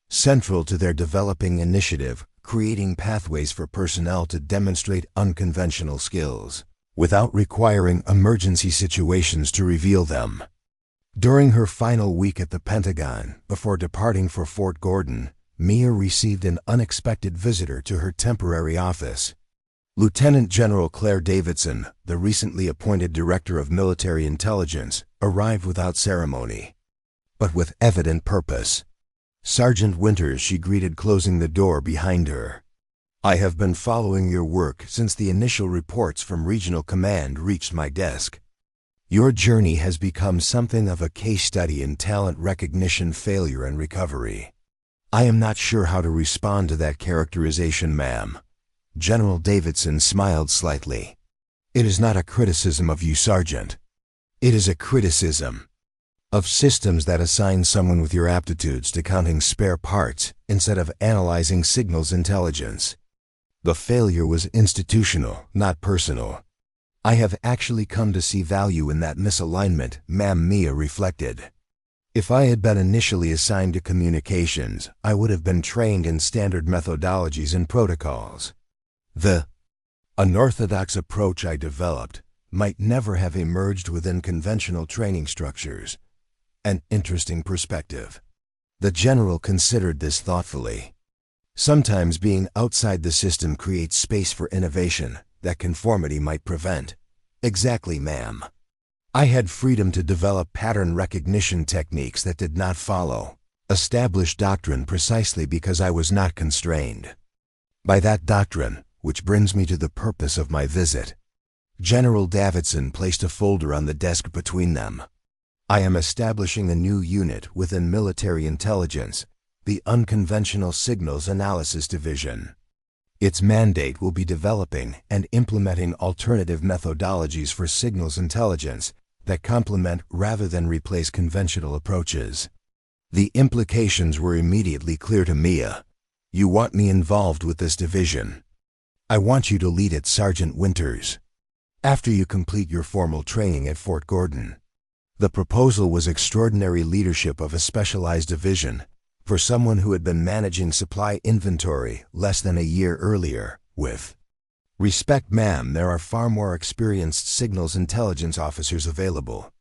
central to their developing initiative, creating pathways for personnel to demonstrate unconventional skills without requiring emergency situations to reveal them. During her final week at the Pentagon, before departing for Fort Gordon, Mia received an unexpected visitor to her temporary office. Lieutenant General Claire Davidson, the recently appointed Director of Military Intelligence, arrived without ceremony, but with evident purpose. Sergeant Winters, she greeted, closing the door behind her. I have been following your work since the initial reports from Regional Command reached my desk. Your journey has become something of a case study in talent recognition, failure, and recovery. I am not sure how to respond to that characterization, ma'am. General Davidson smiled slightly. It is not a criticism of you, Sergeant. It is a criticism of systems that assign someone with your aptitudes to counting spare parts instead of analyzing signals intelligence. The failure was institutional, not personal. I have actually come to see value in that misalignment, ma'am, Mia reflected. If I had been initially assigned to communications, I would have been trained in standard methodologies and protocols. The unorthodox approach I developed might never have emerged within conventional training structures. An interesting perspective. The general considered this thoughtfully. Sometimes being outside the system creates space for innovation that conformity might prevent. Exactly, ma'am. I had freedom to develop pattern recognition techniques that did not follow established doctrine precisely because I was not constrained by that doctrine, which brings me to the purpose of my visit. General Davidson placed a folder on the desk between them. I am establishing a new unit within military intelligence, the Unconventional Signals Analysis Division. Its mandate will be developing and implementing alternative methodologies for signals intelligence that complement rather than replace conventional approaches. The implications were immediately clear to Mia. You want me involved with this division. I want you to lead it, Sergeant Winters, after you complete your formal training at Fort Gordon. The proposal was extraordinary leadership of a specialized division for someone who had been managing supply inventory less than a year earlier. With respect, ma'am, there are far more experienced signals intelligence officers available.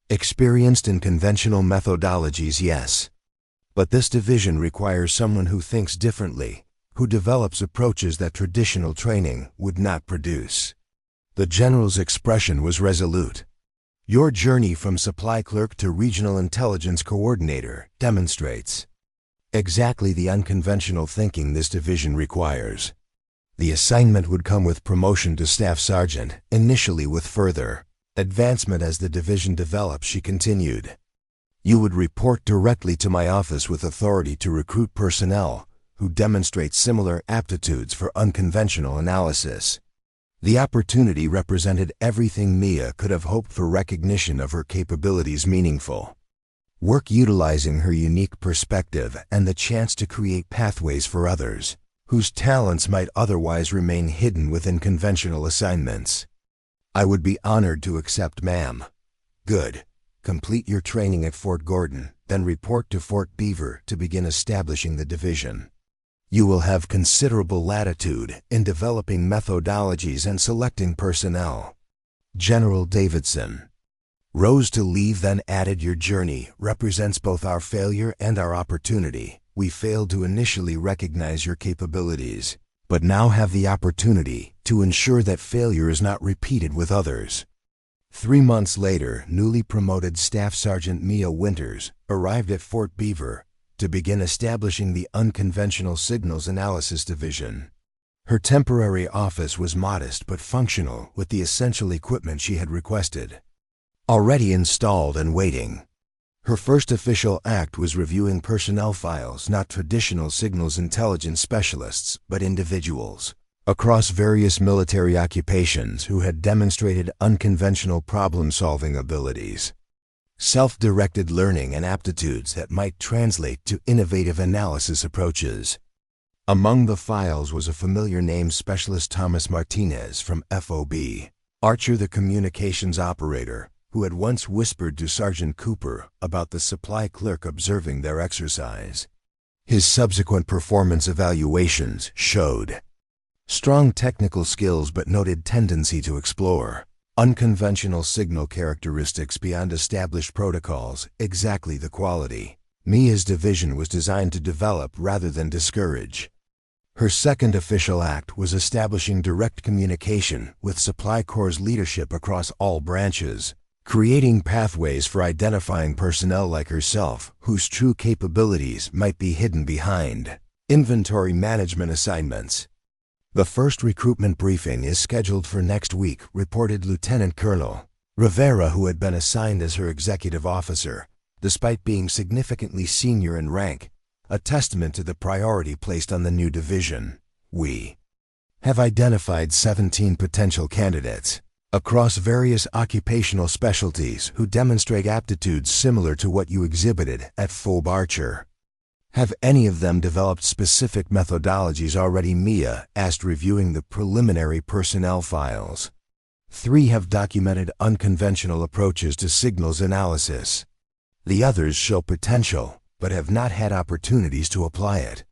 Experienced in conventional methodologies, yes. But this division requires someone who thinks differently, who develops approaches that traditional training would not produce. The general's expression was resolute. Your journey from supply clerk to regional intelligence coordinator demonstrates exactly the unconventional thinking this division requires. The assignment would come with promotion to staff sergeant, initially with further advancement as the division develops, she continued. You would report directly to my office with authority to recruit personnel who demonstrate similar aptitudes for unconventional analysis. The opportunity represented everything Mia could have hoped for: recognition of her capabilities, meaningful work utilizing her unique perspective, and the chance to create pathways for others whose talents might otherwise remain hidden within conventional assignments. I would be honored to accept, ma'am. Good. Complete your training at Fort Gordon, then report to Fort Beaver to begin establishing the division. You will have considerable latitude in developing methodologies and selecting personnel. General Davidson. Rose to leave then added, your journey represents both our failure and our opportunity. We failed to initially recognize your capabilities, but now have the opportunity to ensure that failure is not repeated with others. 3 months later, newly promoted Staff Sergeant Mia Winters arrived at Fort Beaver to begin establishing the Unconventional Signals Analysis Division. Her temporary office was modest but functional with the essential equipment she had requested. Already installed and waiting. Her first official act was reviewing personnel files, not traditional signals intelligence specialists, but individuals across various military occupations who had demonstrated unconventional problem-solving abilities, self-directed learning and aptitudes that might translate to innovative analysis approaches. Among the files was a familiar name, Specialist Thomas Martinez from FOB Archer, the communications operator, who had once whispered to Sergeant Cooper about the supply clerk observing their exercise. His subsequent performance evaluations showed strong technical skills but noted tendency to explore unconventional signal characteristics beyond established protocols, exactly the quality Mia's division was designed to develop rather than discourage. Her second official act was establishing direct communication with Supply Corps' leadership across all branches, creating pathways for identifying personnel like herself whose true capabilities might be hidden behind inventory management assignments. The first recruitment briefing is scheduled for next week, reported Lieutenant Colonel Rivera, who had been assigned as her executive officer, despite being significantly senior in rank, a testament to the priority placed on the new division. We have identified 17 potential candidates across various occupational specialties who demonstrate aptitudes similar to what you exhibited at FOB Archer. Have any of them developed specific methodologies already? Mia asked, reviewing the preliminary personnel files. 3 have documented unconventional approaches to signals analysis. The others show potential, but have not had opportunities to apply it.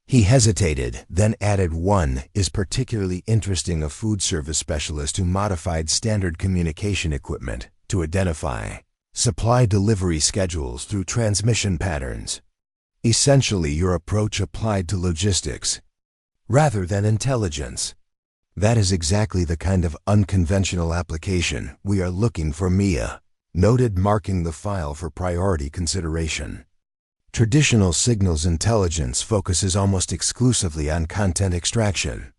He hesitated, then added, 1 is particularly interesting, a food service specialist who modified standard communication equipment to identify supply delivery schedules through transmission patterns. Essentially, your approach applied to logistics rather than intelligence. That is exactly the kind of unconventional application we are looking for, Mia noted, marking the file for priority consideration. Traditional signals intelligence focuses almost exclusively on content extraction.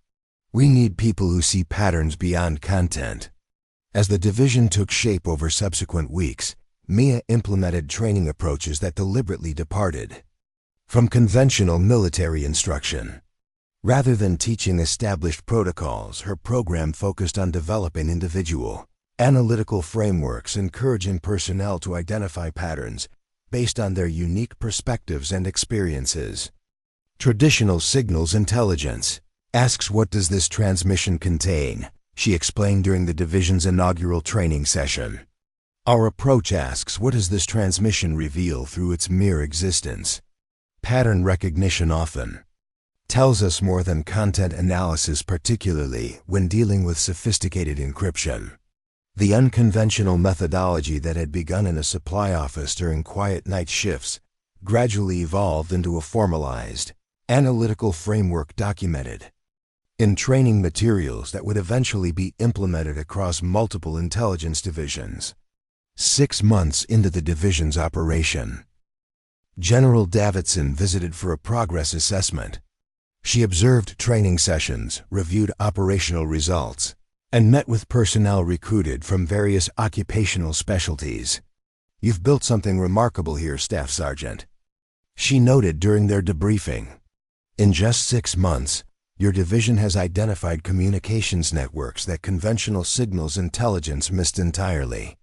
We need people who see patterns beyond content. As the division took shape over subsequent weeks, Mia implemented training approaches that deliberately departed from conventional military instruction. Rather than teaching established protocols, her program focused on developing individual analytical frameworks, encouraging personnel to identify patterns based on their unique perspectives and experiences. Traditional signals intelligence asks, what does this transmission contain? She explained during the division's inaugural training session. Our approach asks, what does this transmission reveal through its mere existence? Pattern recognition often tells us more than content analysis, particularly when dealing with sophisticated encryption. The unconventional methodology that had begun in a supply office during quiet night shifts gradually evolved into a formalized analytical framework documented in training materials that would eventually be implemented across multiple intelligence divisions. 6 months into the division's operation, General Davidson visited for a progress assessment. She observed training sessions, reviewed operational results, and met with personnel recruited from various occupational specialties. You've built something remarkable here, Staff Sergeant, she noted during their debriefing. In just 6 months, your division has identified communications networks that conventional signals intelligence missed entirely.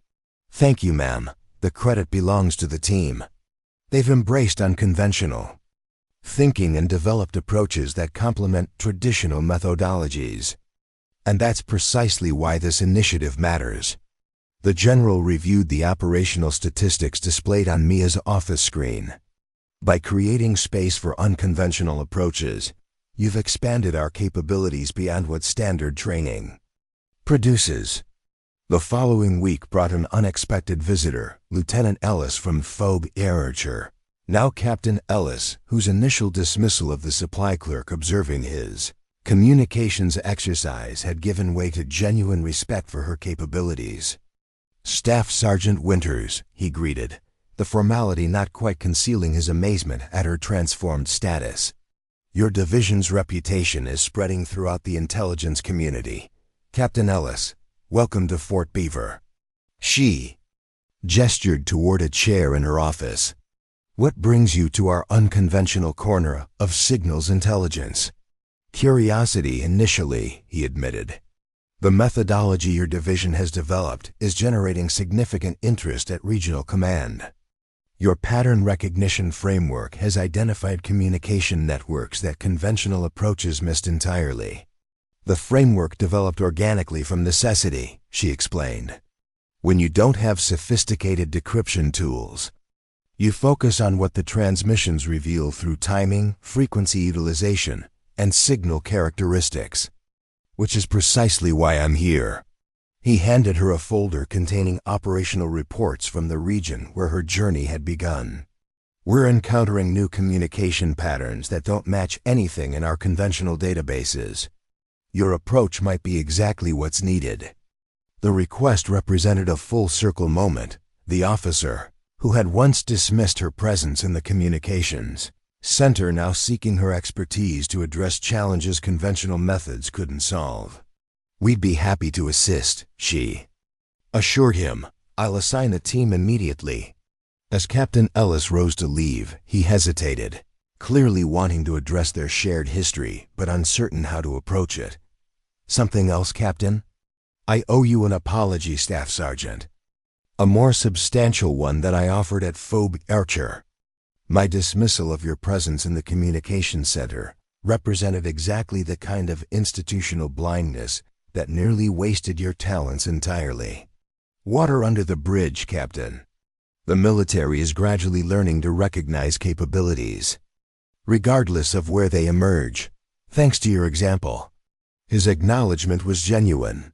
Thank you, ma'am. The credit belongs to the team. They've embraced unconventional thinking and developed approaches that complement traditional methodologies. And that's precisely why this initiative matters. The general reviewed the operational statistics displayed on Mia's office screen. By creating space for unconventional approaches, you've expanded our capabilities beyond what standard training produces. The following week brought an unexpected visitor, Lieutenant Ellis from FOB Archer. Now Captain Ellis, whose initial dismissal of the supply clerk observing his communications exercise had given way to genuine respect for her capabilities. Staff Sergeant Winters, he greeted, the formality not quite concealing his amazement at her transformed status. Your division's reputation is spreading throughout the intelligence community. Captain Ellis, welcome to Fort Beaver. She gestured toward a chair in her office. What brings you to our unconventional corner of signals intelligence? Curiosity initially, he admitted. The methodology your division has developed is generating significant interest at regional command. Your pattern recognition framework has identified communication networks that conventional approaches missed entirely. The framework developed organically from necessity, she explained. When you don't have sophisticated decryption tools, you focus on what the transmissions reveal through timing, frequency utilization, and signal characteristics. Which is precisely why I'm here. He handed her a folder containing operational reports from the region where her journey had begun. We're encountering new communication patterns that don't match anything in our conventional databases. Your approach might be exactly what's needed. The request represented a full-circle moment. The officer, who had once dismissed her presence in the communications center, now seeking her expertise to address challenges conventional methods couldn't solve. We'd be happy to assist, she assured him. I'll assign a team immediately. As Captain Ellis rose to leave, he hesitated, clearly wanting to address their shared history, but uncertain how to approach it. Something else, Captain? I owe you an apology, Staff Sergeant. A more substantial one than I offered at FOB Archer. My dismissal of your presence in the communications center represented exactly the kind of institutional blindness that nearly wasted your talents entirely. Water under the bridge, Captain. The military is gradually learning to recognize capabilities, regardless of where they emerge, thanks to your example. His acknowledgement was genuine.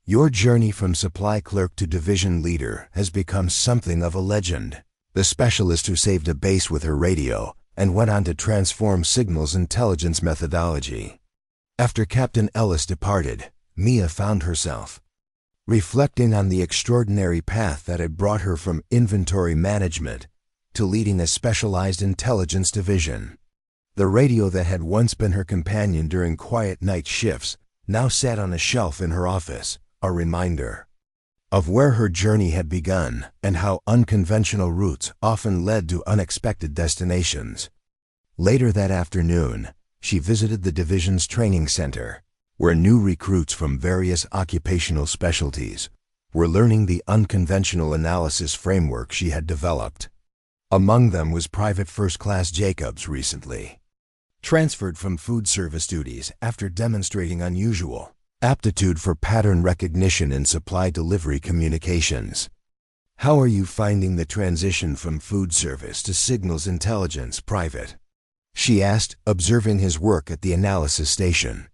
Your journey from supply clerk to division leader has become something of a legend. The specialist who saved a base with her radio and went on to transform signals intelligence methodology. After Captain Ellis departed, Mia found herself reflecting on the extraordinary path that had brought her from inventory management to leading a specialized intelligence division. The radio that had once been her companion during quiet night shifts now sat on a shelf in her office, a reminder of where her journey had begun and how unconventional routes often led to unexpected destinations. Later that afternoon, she visited the division's training center, where new recruits from various occupational specialties were learning the unconventional analysis framework she had developed. Among them was Private First Class Jacobs, recently transferred from food service duties after demonstrating unusual aptitude for pattern recognition in supply delivery communications. How are you finding the transition from food service to signals intelligence, Private? She asked, observing his work at the analysis station.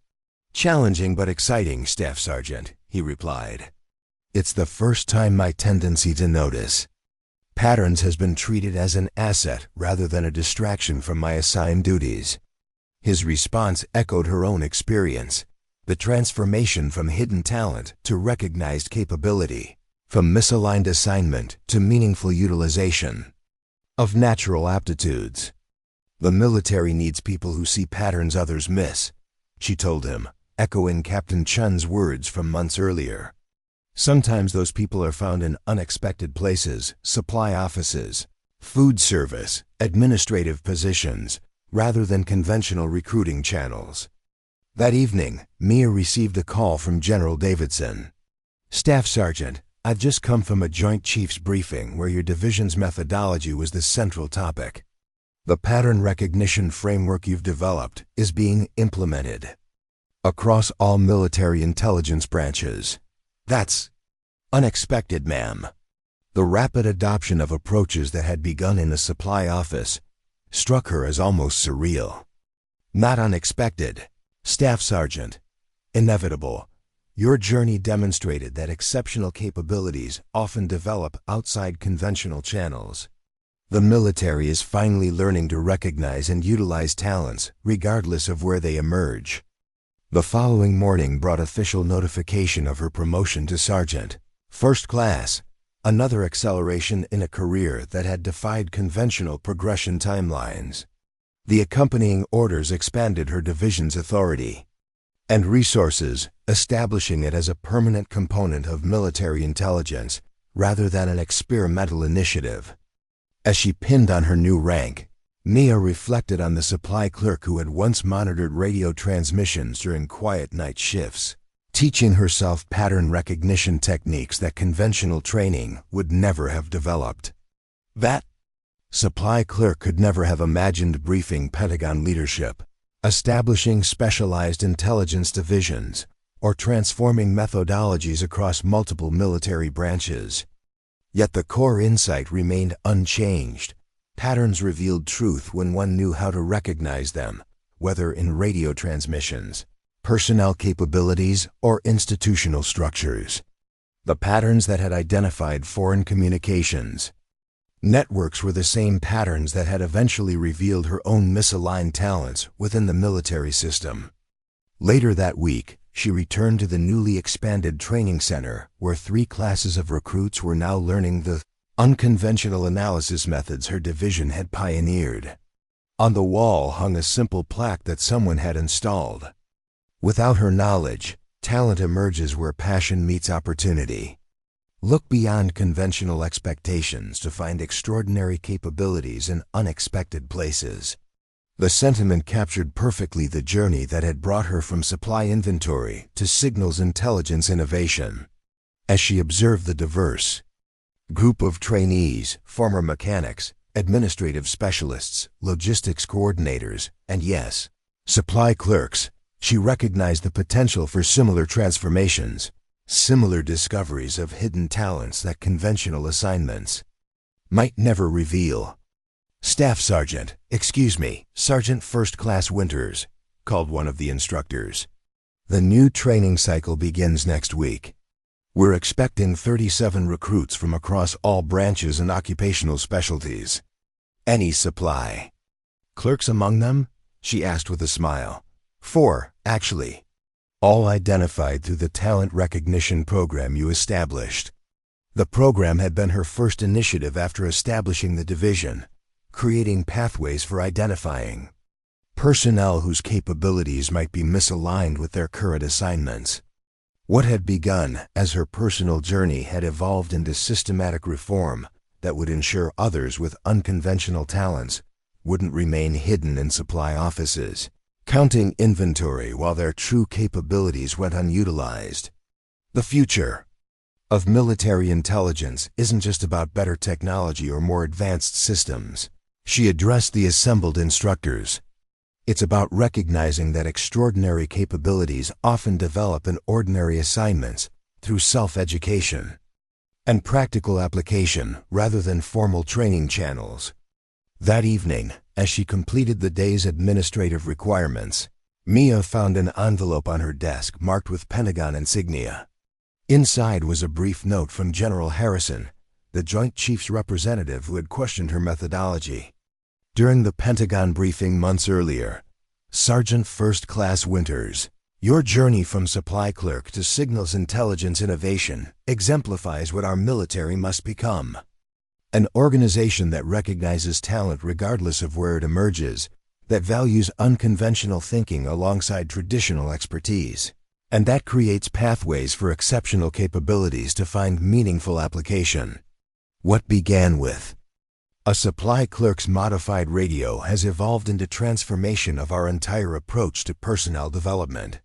Challenging but exciting, Staff Sergeant, he replied. It's the first time my tendency to notice patterns has been treated as an asset rather than a distraction from my assigned duties. His response echoed her own experience. The transformation from hidden talent to recognized capability, from misaligned assignment to meaningful utilization of natural aptitudes. The military needs people who see patterns others miss, she told him, echoing Captain Chun's words from months earlier. Sometimes those people are found in unexpected places, supply offices, food service, administrative positions, rather than conventional recruiting channels. That evening, Mia received a call from General Davidson. Staff Sergeant, I've just come from a Joint Chiefs briefing where your division's methodology was the central topic. The pattern recognition framework you've developed is being implemented across all military intelligence branches. That's Unexpected, ma'am. The rapid adoption of approaches that had begun in the supply office struck her as almost surreal. Not unexpected, Staff Sergeant. Inevitable. Your journey demonstrated that exceptional capabilities often develop outside conventional channels. The military is finally learning to recognize and utilize talents, regardless of where they emerge. The following morning brought official notification of her promotion to Sergeant, First Class, another acceleration in a career that had defied conventional progression timelines. The accompanying orders expanded her division's authority and resources, establishing it as a permanent component of military intelligence rather than an experimental initiative. As she pinned on her new rank, Mia reflected on the supply clerk who had once monitored radio transmissions during quiet night shifts, teaching herself pattern recognition techniques that conventional training would never have developed. That supply clerk could never have imagined briefing Pentagon leadership, establishing specialized intelligence divisions, or transforming methodologies across multiple military branches. Yet the core insight remained unchanged. Patterns revealed truth when one knew how to recognize them, whether in radio transmissions, personnel capabilities, or institutional structures. The patterns that had identified foreign communications networks were the same patterns that had eventually revealed her own misaligned talents within the military system. Later that week, she returned to the newly expanded training center where 3 classes of recruits were now learning the unconventional analysis methods her division had pioneered. On the wall hung a simple plaque that someone had installed. Without her knowledge, talent emerges where passion meets opportunity. Look beyond conventional expectations to find extraordinary capabilities in unexpected places. The sentiment captured perfectly the journey that had brought her from supply inventory to signals intelligence innovation. As she observed the diverse group of trainees, former mechanics, administrative specialists, logistics coordinators, and yes, supply clerks, she recognized the potential for similar transformations, similar discoveries of hidden talents that conventional assignments might never reveal. Staff Sergeant, excuse me, Sergeant First Class Winters, called one of the instructors. The new training cycle begins next week. We're expecting 37 recruits from across all branches and occupational specialties. Any supply clerks among them? She asked with a smile. 4, actually. All identified through the talent recognition program you established. The program had been her first initiative after establishing the division, creating pathways for identifying personnel whose capabilities might be misaligned with their current assignments. What had begun as her personal journey had evolved into systematic reform that would ensure others with unconventional talents wouldn't remain hidden in supply offices, counting inventory while their true capabilities went unutilized. The future of military intelligence isn't just about better technology or more advanced systems. She addressed the assembled instructors. It's about recognizing that extraordinary capabilities often develop in ordinary assignments through self-education and practical application rather than formal training channels. That evening, as she completed the day's administrative requirements, Mia found an envelope on her desk marked with Pentagon insignia. Inside was a brief note from General Harrison, the Joint Chiefs representative who had questioned her methodology. During the Pentagon briefing months earlier, Sergeant First Class Winters, your journey from supply clerk to signals intelligence innovation exemplifies what our military must become. An organization that recognizes talent regardless of where it emerges, that values unconventional thinking alongside traditional expertise, and that creates pathways for exceptional capabilities to find meaningful application. What began with a supply clerk's modified radio has evolved into transformation of our entire approach to personnel development.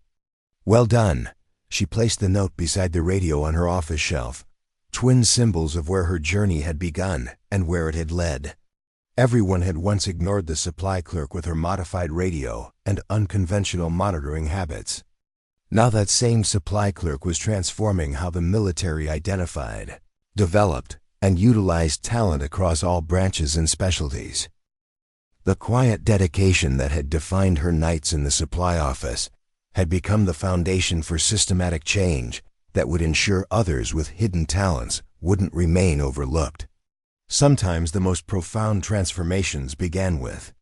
Well done. She placed the note beside the radio on her office shelf, twin symbols of where her journey had begun and where it had led. Everyone had once ignored the supply clerk with her modified radio and unconventional monitoring habits. Now that same supply clerk was transforming how the military identified, developed, and utilized talent across all branches and specialties. The quiet dedication that had defined her nights in the supply office had become the foundation for systematic change that would ensure others with hidden talents wouldn't remain overlooked. Sometimes the most profound transformations began with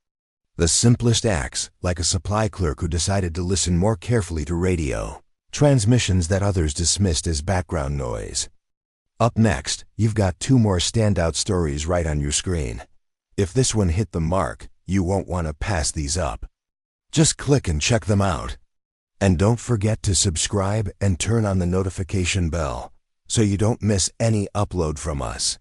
the simplest acts, like a supply clerk who decided to listen more carefully to radio transmissions that others dismissed as background noise. Up next, you've got 2 more standout stories right on your screen. If this one hit the mark, you won't want to pass these up. Just click and check them out. And don't forget to subscribe and turn on the notification bell so you don't miss any upload from us.